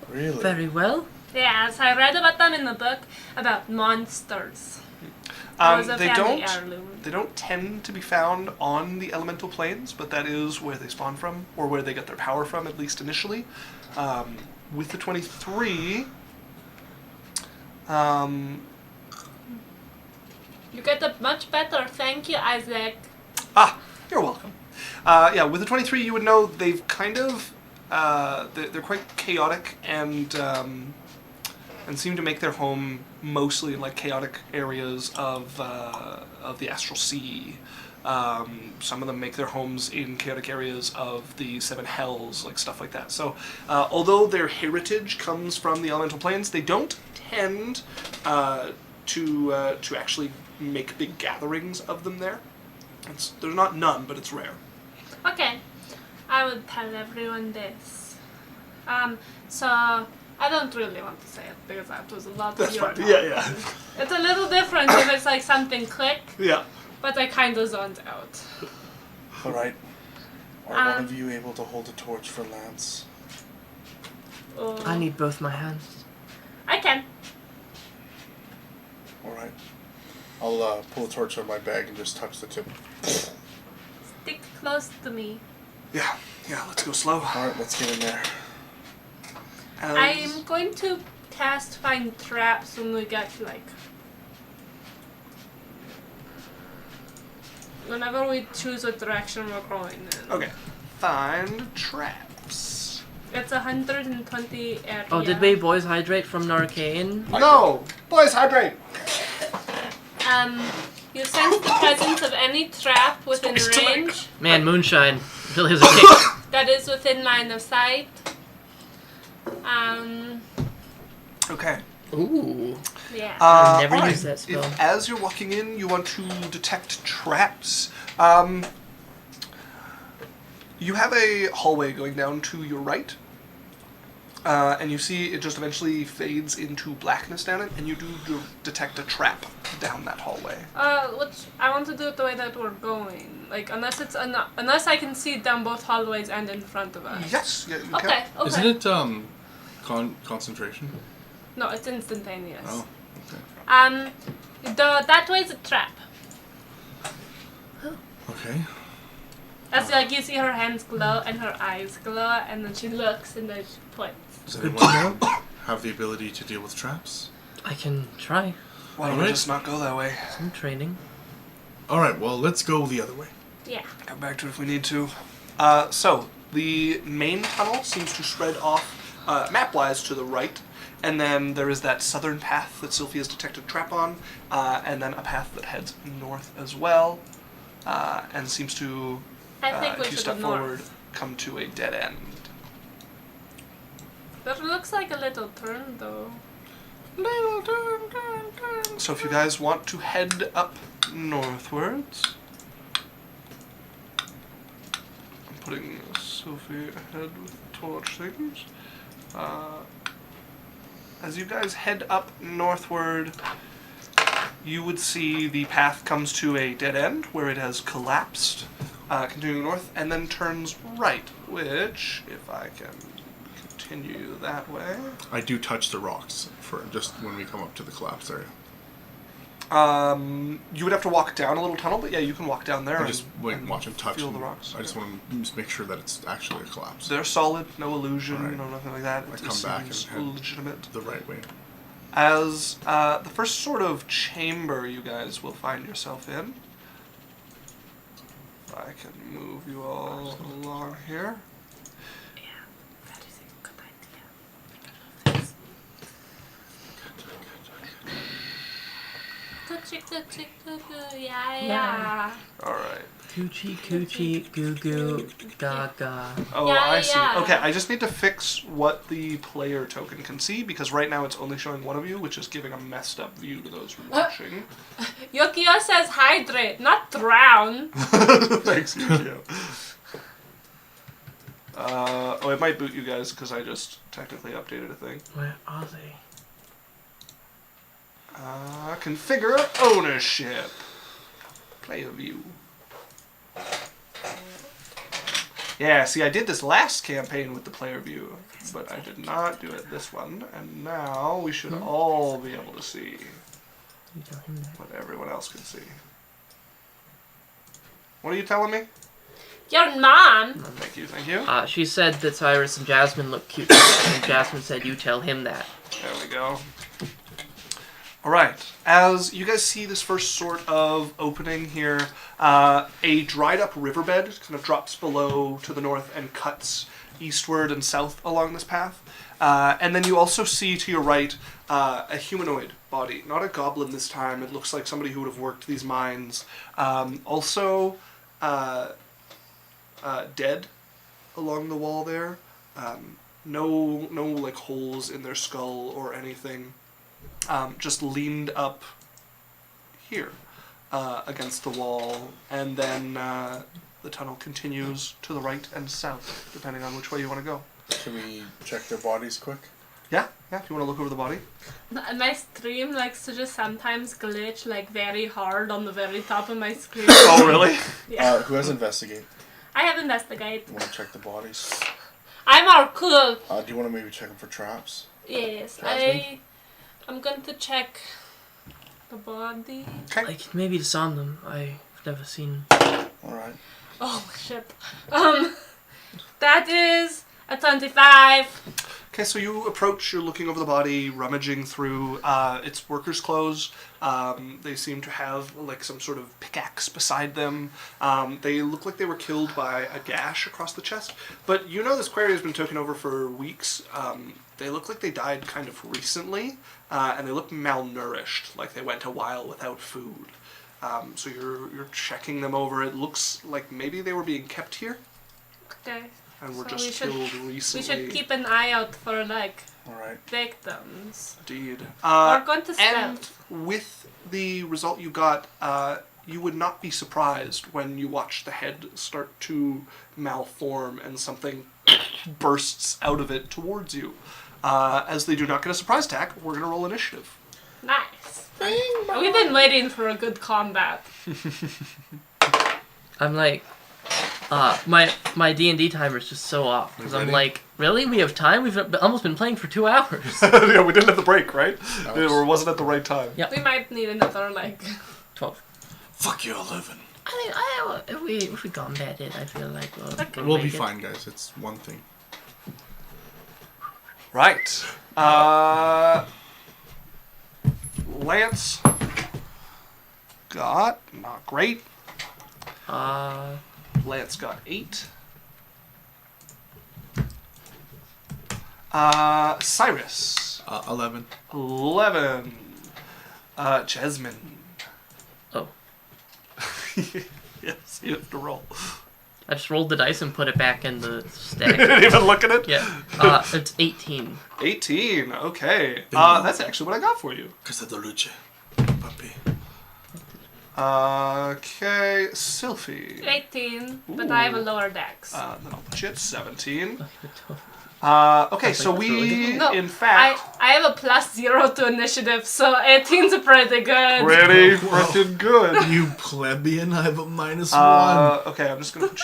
Really? Very well. Yes, I read about them in the book about monsters. It was a family heirloom. They don't tend to be found on the elemental planes, but that is where they spawn from, or where they get their power from, at least initially. With the 23, You get a much better. Thank you, Isaac. you're welcome. Yeah, with the 23, you would know they've kind of, they're quite chaotic and seem to make their home mostly in like chaotic areas of the astral sea. Some of them make their homes in chaotic areas of the seven hells, like stuff like that. So, although their heritage comes from the elemental planes, they don't tend to actually make big gatherings of them there. There's not none, but it's rare. Okay, I would tell everyone this. So I don't really want to say it because that was a lot That's of your fine. talk. Yeah. It's a little different if it's like something quick, Yeah. but I kind of zoned out. Alright. Are one Um, of you able to hold a torch for Lance? Oh, I need both my hands. I can. Alright. I'll pull a torch out of my bag and just touch the tip. Stick close to me. Yeah, let's go slow. Alright, let's get in there. I'm going to cast find traps when we get like. Whenever we choose what direction we're going in. Okay. Find traps. It's 120 area. Oh, did we boys hydrate from Narcane? No! Boys, hydrate! You sense the presence of any trap within It's too late. range Man, moonshine really is a kick. that is within line of sight. Okay. Ooh. Yeah. I've never alright. used that spell. If, as you're walking in, you want to detect traps, you have a hallway going down to your right, and you see it just eventually fades into blackness down it, and you do detect a trap down that hallway. Which I want to do it the way that we're going. Like unless it's unless I can see down both hallways and in front of us. Yes, yeah, you Okay. Okay. Isn't it concentration? No, it's instantaneous. Oh, okay. That way's a trap. Okay. That's like you see her hands glow and her eyes glow, and then she looks and then she points. Does anyone have the ability to deal with traps? I can try Why don't we Alright. just not go that way? some training. Alright, well, let's go the other way. Yeah. Come back to it if we need to. So, the main tunnel seems to spread off map-wise to the right, and then there is that southern path that Sylphia's detected trap on, and then a path that heads north as well, and seems to, I think we if you should step go north. forward, come to a dead end. That looks like a little turn though. Little turn. So if you guys want to head up northwards, I'm putting Sophie ahead with the torch things. As you guys head up northward, you would see the path comes to a dead end where it has collapsed, continuing north, and then turns right, which, if I can continue that way... I do touch the rocks for just when we come up to the collapse area. You would have to walk down a little tunnel, but yeah, you can walk down there. I just watch him touch feel and the rocks. I just want to just make sure that it's actually a collapse. They're solid, no illusion, Alright. no nothing like that. I It come back and seems head legitimate. the right way. As the first sort of chamber you guys will find yourself in. If I can move you all along here. Yeah, that is a good idea. Yeah. All right. Coochie, coochie, goo goo, gaga. Oh, Yeah, I see. yeah. Okay, I just need to fix what the player token can see because right now it's only showing one of you, which is giving a messed up view to those watching. Yukio says hydrate, not drown. Thanks, Yukio. Oh, it might boot you guys because I just technically updated a thing. Where are they? Configure ownership. Player view. Yeah, see, I did this last campaign with the player view, but I did not do it this one, and now we should all be able to see You tell him that. what everyone else can see. What are you telling me? Your mom. Thank you, thank you. She said that Cyrus and Jasmine look cute, and Jasmine said you tell him that. There we go. Alright, as you guys see this first sort of opening here, a dried up riverbed kind of drops below to the north and cuts eastward and south along this path. And then you also see to your right a humanoid body, not a goblin this time. It looks like somebody who would have worked these mines. Also dead along the wall there. No like holes in their skull or anything. Just leaned up here against the wall, and then the tunnel continues to the right and south, depending on which way you want to go. Can we check their bodies quick? Yeah, if you want to look over the body. My stream likes to just sometimes glitch like very hard on the very top of my screen. Oh, really? Yeah. Who has investigate? I have investigate. You want to check the bodies? I'm our cool. Do you want to maybe check them for traps? Yes, Jasmine? I'm going to check the body. Okay. Like, maybe disarm them. I've never seen... Alright. Oh shit. That is a 25. Okay, so you approach, you're looking over the body, rummaging through its workers' clothes. They seem to have like some sort of pickaxe beside them. They look like they were killed by a gash across the chest. But you know this quarry has been taken over for weeks. They look like they died kind of recently, and they look malnourished, like they went a while without food. So you're checking them over. It looks like maybe they were being kept here Okay. and were So just killed recently. We should keep an eye out for like Alright. victims. Indeed. We're going to And stealth. with the result you got, you would not be surprised when you watch the head start to malform and something bursts out of it towards you. As they do not get a surprise attack, we're going to roll initiative. Nice. We've been waiting for a good combat. I'm like... my D&D timer's just so off. Because I'm Ready? like, really? We have time? We've almost been playing for 2 hours. Yeah, we didn't have the break, right? That Or it wasn't at the right time. Yep. We might need another like 12. Fuck you, 11. I think if we combat it, I feel like We'll be make it. fine, guys. It's one thing. Right. Lance got, not great. Lance got 8. Cyrus. 11. 11. Jasmine. Oh. Yes, you have to roll. I just rolled the dice and put it back in the You stack. didn't even look at it? Yeah. It's 18. 18, okay. That's actually what I got for you. Casa de Luce. Papi. Okay, Sylphie. 18, but I have a lower dex. Then I'll put you at 17. Okay, That's so like we, No, in fact... I have a +0 to initiative, so 18's pretty good. Pretty freaking good. You plebeian, I have a -1. Okay, I'm just gonna put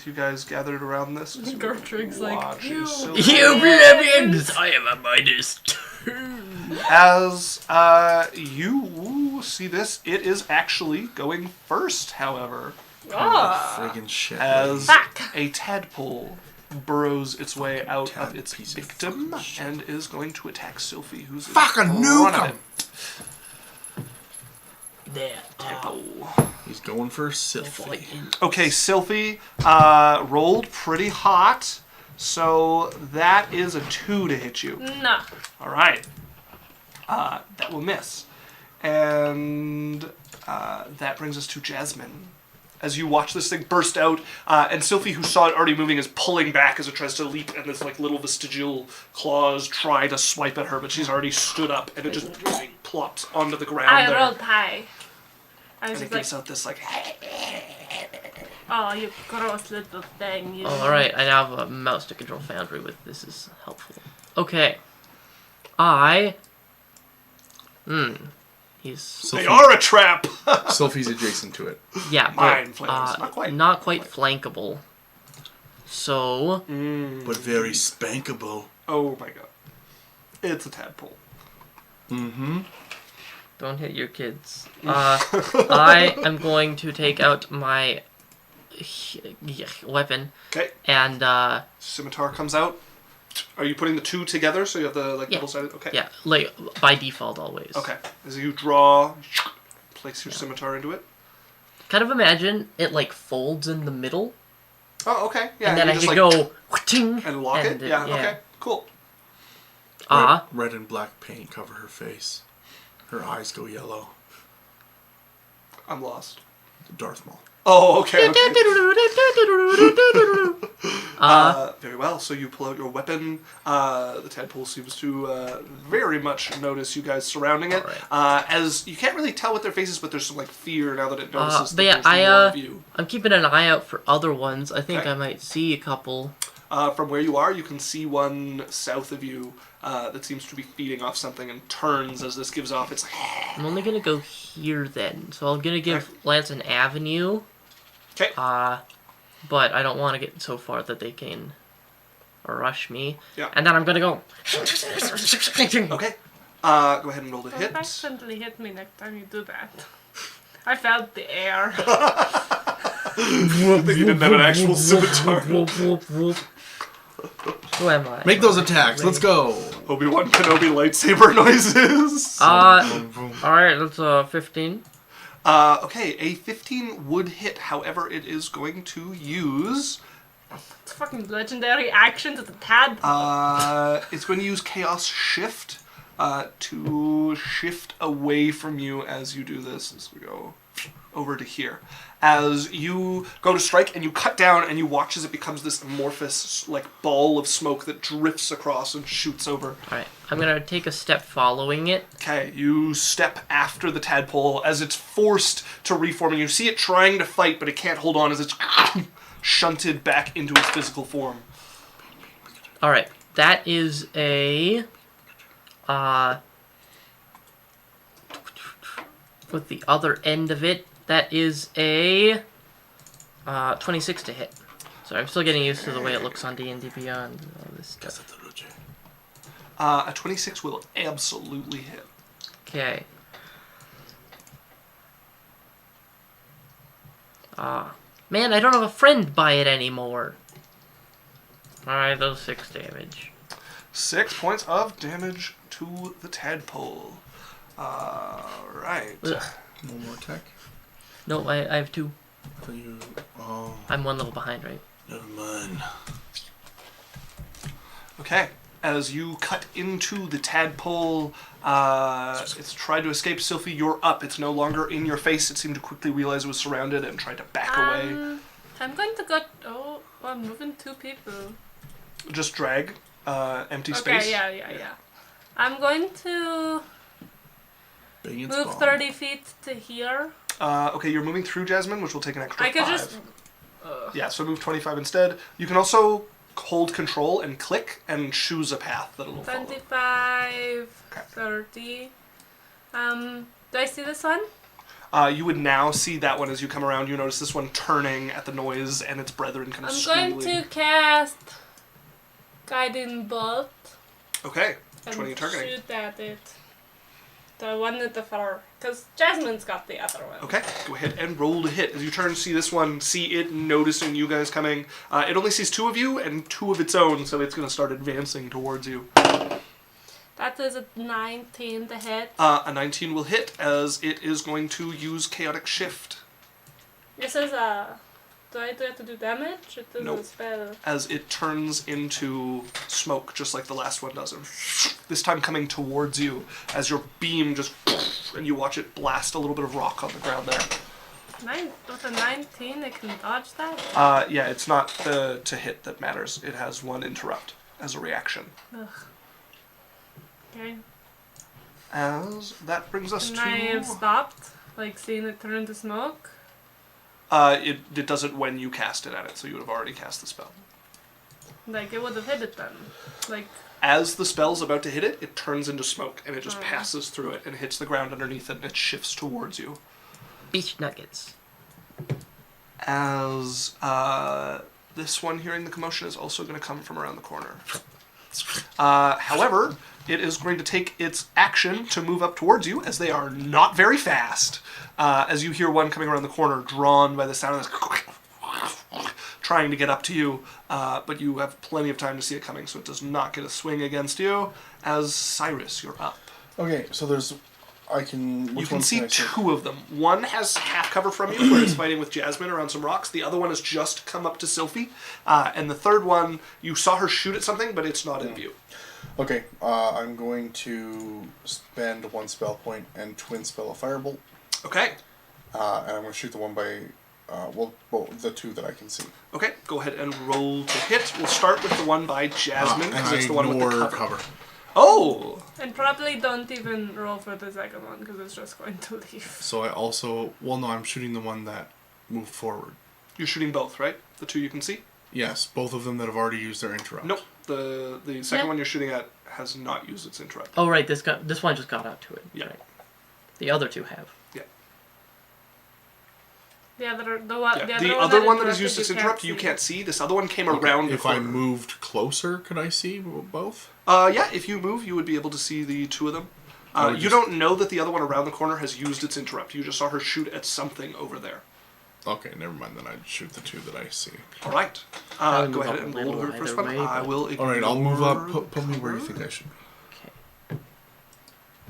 you guys gathered around this. 'cause we're Gertrude's like, watching "You- Sylphie. You plebeians! I have a -2. As you see this, it is actually going first, however, Oh, Friggin' shit. as fuck. a tadpole burrows its way out of Tad its piece of victim fucking shit. and is going to attack Sylphie, who's in Fucking front nuke of him! it. There. Ow. He's going for Sylphie. Okay, Sylphie rolled pretty hot, so that is a 2 to hit you. No. All right. That will miss. And that brings us to Jasmine. As you watch this thing burst out, and Sylphie, who saw it already moving, is pulling back as it tries to leap, and this like little vestigial claws try to swipe at her, but she's already stood up, and it just plops onto the ground I there. rolled high. I was And it just like, gives out this like... oh, you gross little thing. You. Oh, alright, I now have a mouse to control Foundry with. This is helpful. Okay. He's... They are a trap! Sophie's adjacent to it. Yeah, Mind but, flames. Not not quite. quite flankable. So... But very spankable. Oh my god. It's a tadpole. Mm-hmm. Don't hit your kids. I am going to take out my weapon Okay. and Scimitar comes out. Are you putting the two together so you have the like Yeah. double-sided? Okay. yeah, like by default always. Okay. As you draw, place your scimitar into it. Kind of imagine it like folds in the middle, Oh, okay. Yeah. and then you I just, can like, go ting, and lock and it. Yeah. Okay. Cool. Red and black paint cover her face. Her eyes go yellow. I'm lost. Darth Maul. Oh, okay. okay. Very well. So you pull out your weapon. The tadpole seems to very much notice you guys surrounding it. Alright. As you can't really tell with their faces, but there's some like fear now that it notices But that yeah, there's more of you. I'm keeping an eye out for other ones. I think Okay. I might see a couple. From where you are, you can see one south of you that seems to be feeding off something and turns as this gives off its. I'm only gonna go here then, so I'm gonna give Lance an avenue. Okay. But I don't want to get so far that they can rush me. Yeah. And then I'm gonna go. Okay. Go ahead and roll the Don't hit. accidentally hit me next time you do that. I felt the air. I think you didn't have an actual scimitar. Who am I? Make those attacks. Let's go. Obi-Wan Kenobi lightsaber noises. Alright, that's 15. Okay, a 15 would hit. However, it is going to use. It's fucking legendary action to the tad. It's going to use Chaos Shift to shift away from you as you do this. As we go over to here, as you go to strike and you cut down and you watch as it becomes this amorphous like ball of smoke that drifts across and shoots over. Alright, I'm gonna take a step following it. Okay, you step after the tadpole as it's forced to reform, and you see it trying to fight, but it can't hold on as it's shunted back into its physical form. Alright, that is a... with the other end of it, that is a 26 to hit. So I'm still getting used to the way it looks on D&D Beyond and all this stuff. A 26 will absolutely hit. Okay. Man, I don't have a friend by it anymore. Alright, those 6 damage. 6 points of damage to the tadpole. Alright. One more attack. No, I have 2. I thought you. Oh, I'm 1 level behind, right? never mind. Okay. As you cut into the tadpole, it's tried to escape. Sylphie, you're up. It's no longer in your face. It seemed to quickly realize it was surrounded and tried to back away. I'm going to go. Oh, I'm moving 2 people. Just drag empty Okay, space. yeah. I'm going to Bang its move bomb. 30 feet to here. Okay, you're moving through Jasmine, which will take an extra I could 5. just. Yeah, so move 25 instead. You can also hold control and click and choose a path that it'll follow. 25, Okay. 30. Do I see this one? You would now see that one as you come around. You notice this one turning at the noise and its brethren kind of I'm schooling. going to cast Guiding Bolt Okay, which and one are you targeting? shoot at it. The one at the far, because Jasmine's got the other one. Okay, go ahead and roll to hit. As you turn, see this one, see it noticing you guys coming. It only sees 2 of you and 2 of its own, so it's going to start advancing towards you. That is a 19 to hit. A 19 will hit as it is going to use Chaotic Shift. This is the Do I have to do damage? It does Nope. a spell. As it turns into smoke, just like the last one does. And this time coming towards you as your beam just... And you watch it blast a little bit of rock on the ground there. With a 19, I can dodge that? Yeah, it's not the to hit that matters. It has one interrupt as a reaction. Ugh. Okay. As that brings us And to... I have stopped, like seeing it turn to smoke. It does it when you cast it at it, so you would have already cast the spell. Like, it would have hit it then. Like, As the spell's about to hit it, it turns into smoke, and it just Oh. passes through it and hits the ground underneath it, and it shifts towards you. Beach nuggets. As this one hearing the commotion is also going to come from around the corner. However, it is going to take its action to move up towards you, as they are not very fast. As you hear one coming around the corner, drawn by the sound of this, trying to get up to you, but you have plenty of time to see it coming, so it does not get a swing against you. As Cyrus, you're up. Okay, so there's... I can... You Which can ones see can I see? two of them. One has half cover from you, where it's fighting with Jasmine around some rocks. The other one has just come up to Sylphie. And the third one, you saw her shoot at something, but it's not in view. Okay, I'm going to spend one spell point and twin spell a firebolt. Okay. And I'm going to shoot the one by... the two that I can see. Okay, go ahead and roll to hit. We'll start with the one by Jasmine, And because I it's the one with the ignore cover. Oh! and probably don't even roll for the second one, because it's just going to leave. So I also... Well, no, I'm shooting the one that moved forward. You're shooting both, right? The two you can see? Yes, both of them that have already used their interrupt. Nope. The second Yeah. one you're shooting at has not used its interrupt. Oh right, this one just got out to it. Yeah. Right. The other two have. Yeah. The other The other one that has used its interrupt, you can't see. This other one came around the If I corner. moved closer, could I see both? Yeah, if you move, you would be able to see the two of them. I would You just- don't know that the other one around the corner has used its interrupt. You just saw her shoot at something over there. Okay, never mind. Then I'd shoot the two that I see. All right. I would Go move ahead up and a roll little her first either one. way, I but- will ignore... All right, I'll move up. Put me where you think I should be.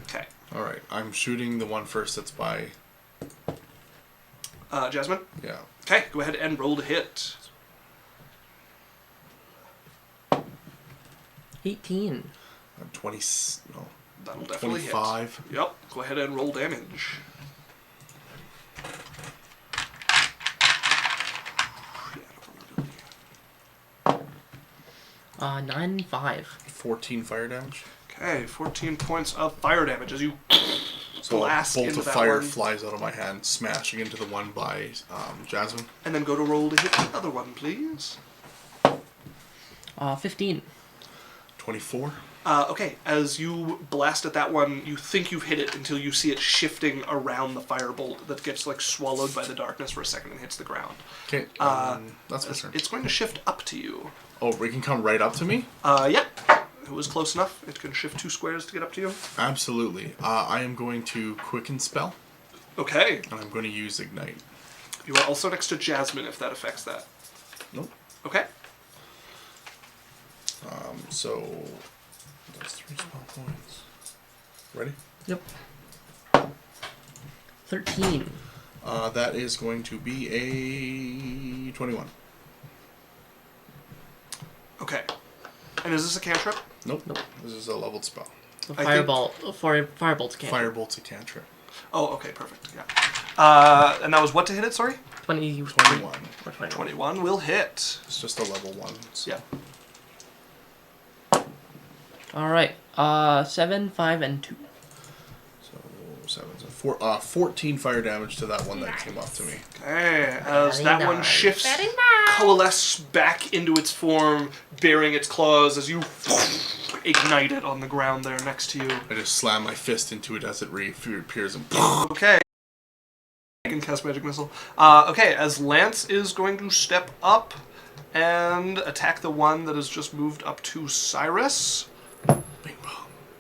Okay. All right, I'm shooting the one first that's by... Jasmine? Yeah. Okay, go ahead and roll to hit. 18. 20... No. That'll definitely 25. hit. Yep. Go ahead and roll damage. Yeah, 9 and 5. 14 fire damage. okay, 14 points of fire damage as you So a blast bolt into of that fire one. flies out of my hand, smashing into the one by Jasmine. And then go to roll to hit the other one, please. 15. 24. Okay, as you blast at that one, you think you've hit it until you see it shifting around the firebolt that gets like swallowed by the darkness for a second and hits the ground. Okay, that's my turn. It's going to shift up to you. Oh, it can come right up to me? Yeah, it was close enough. It can shift 2 squares to get up to you. Absolutely. I am going to quicken spell, Okay. and I'm going to use ignite. You are also next to Jasmine if that affects that. Nope. Okay. So that's 3 spell points. Ready? Yep. 13. That is going to be a 21. Okay. And is this a cantrip? Nope. This is a leveled spell. The I firebolts can't. Firebolt's a cantrip. Oh, okay, perfect. Yeah. And that was what to hit it, sorry? 21. Or 21. 21 will hit. It's just a level 1. So. Yeah. Alright. 7, 5, and 2. So 7, so 14 fire damage to that one that came up to me. Okay, as that one nice. shifts, Very nice. coalesce back into its form, bearing its claws as you ignite it on the ground there next to you. I just slam my fist into it as it reappears and Okay. I can cast Magic Missile. Okay, as Lance is going to step up and attack the one that has just moved up to Cyrus. bing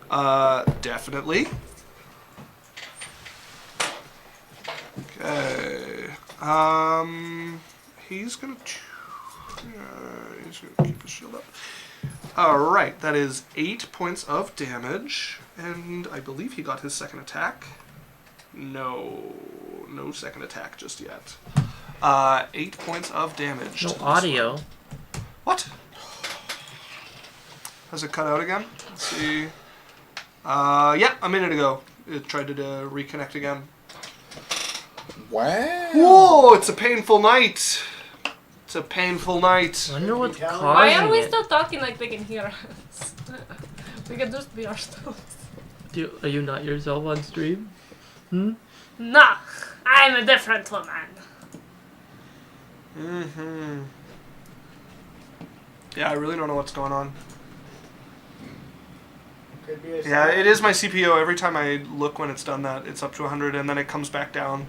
bong. Definitely. Okay. He's gonna keep his shield up. Alright, that is 8 points of damage. And I believe he got his second attack. No second attack just yet. 8 points of damage. No to this audio. one. What? Has it cut out again? Let's see. Yeah, a minute ago. It tried to reconnect again. Wow. Whoa, it's a painful night. It's a painful night. I wonder what's Why causing Why are we it. still talking like they can hear us? We can just be ourselves. Are you not yourself on stream? No, I'm a different woman. Mm-hmm. Yeah, I really don't know what's going on. Could be a Yeah, sign. it is my CPU. Every time I look when it's done that, it's up to 100 and then it comes back down.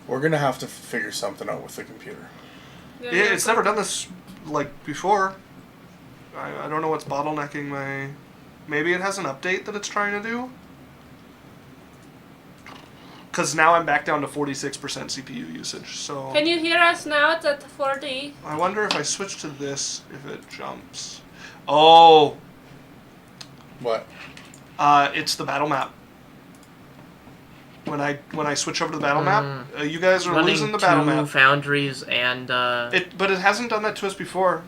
We're gonna have to figure something out with the computer. Yeah, Yeah, it's never done this, like, before. I don't know what's bottlenecking my... Maybe it has an update that it's trying to do? Because now I'm back down to 46% CPU usage, so... Can you hear us now? It's at 40. I wonder if I switch to this, if it jumps. Oh! What? It's the battle map. When I switch over to the battle map, you guys are Running losing the battle two map. foundries and But it hasn't done that to us before.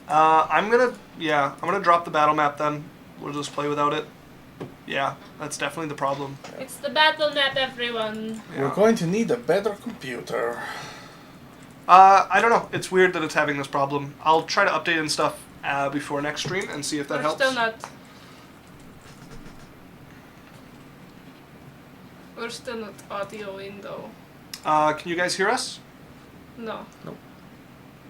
I'm gonna drop the battle map then. We'll just play without it. Yeah, that's definitely the problem. It's the battle map, everyone. We're going to need a better computer. I don't know. It's weird that it's having this problem. I'll try to update and stuff before next stream and see if that We're helps. still not. We're still not audioing though. Can you guys hear us? No. Nope.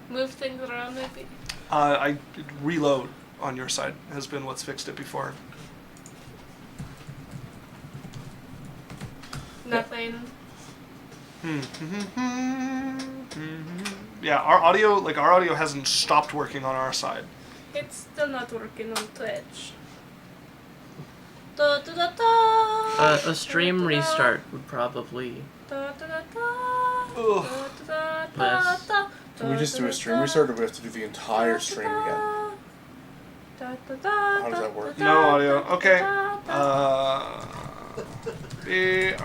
Move things around maybe. I reload on your side has been what's fixed it before. Nothing. Yeah, our audio hasn't stopped working on our side. It's still not working on Twitch. Da, da, da, da. a stream restart would probably. Da, da, da, da. Ugh. Da, da, da, Yes. da. Can we just do a stream restart, or do we have to do the entire stream again? Da, da, da, How does that work? da, No da, audio. da, Okay. da, da. Alright.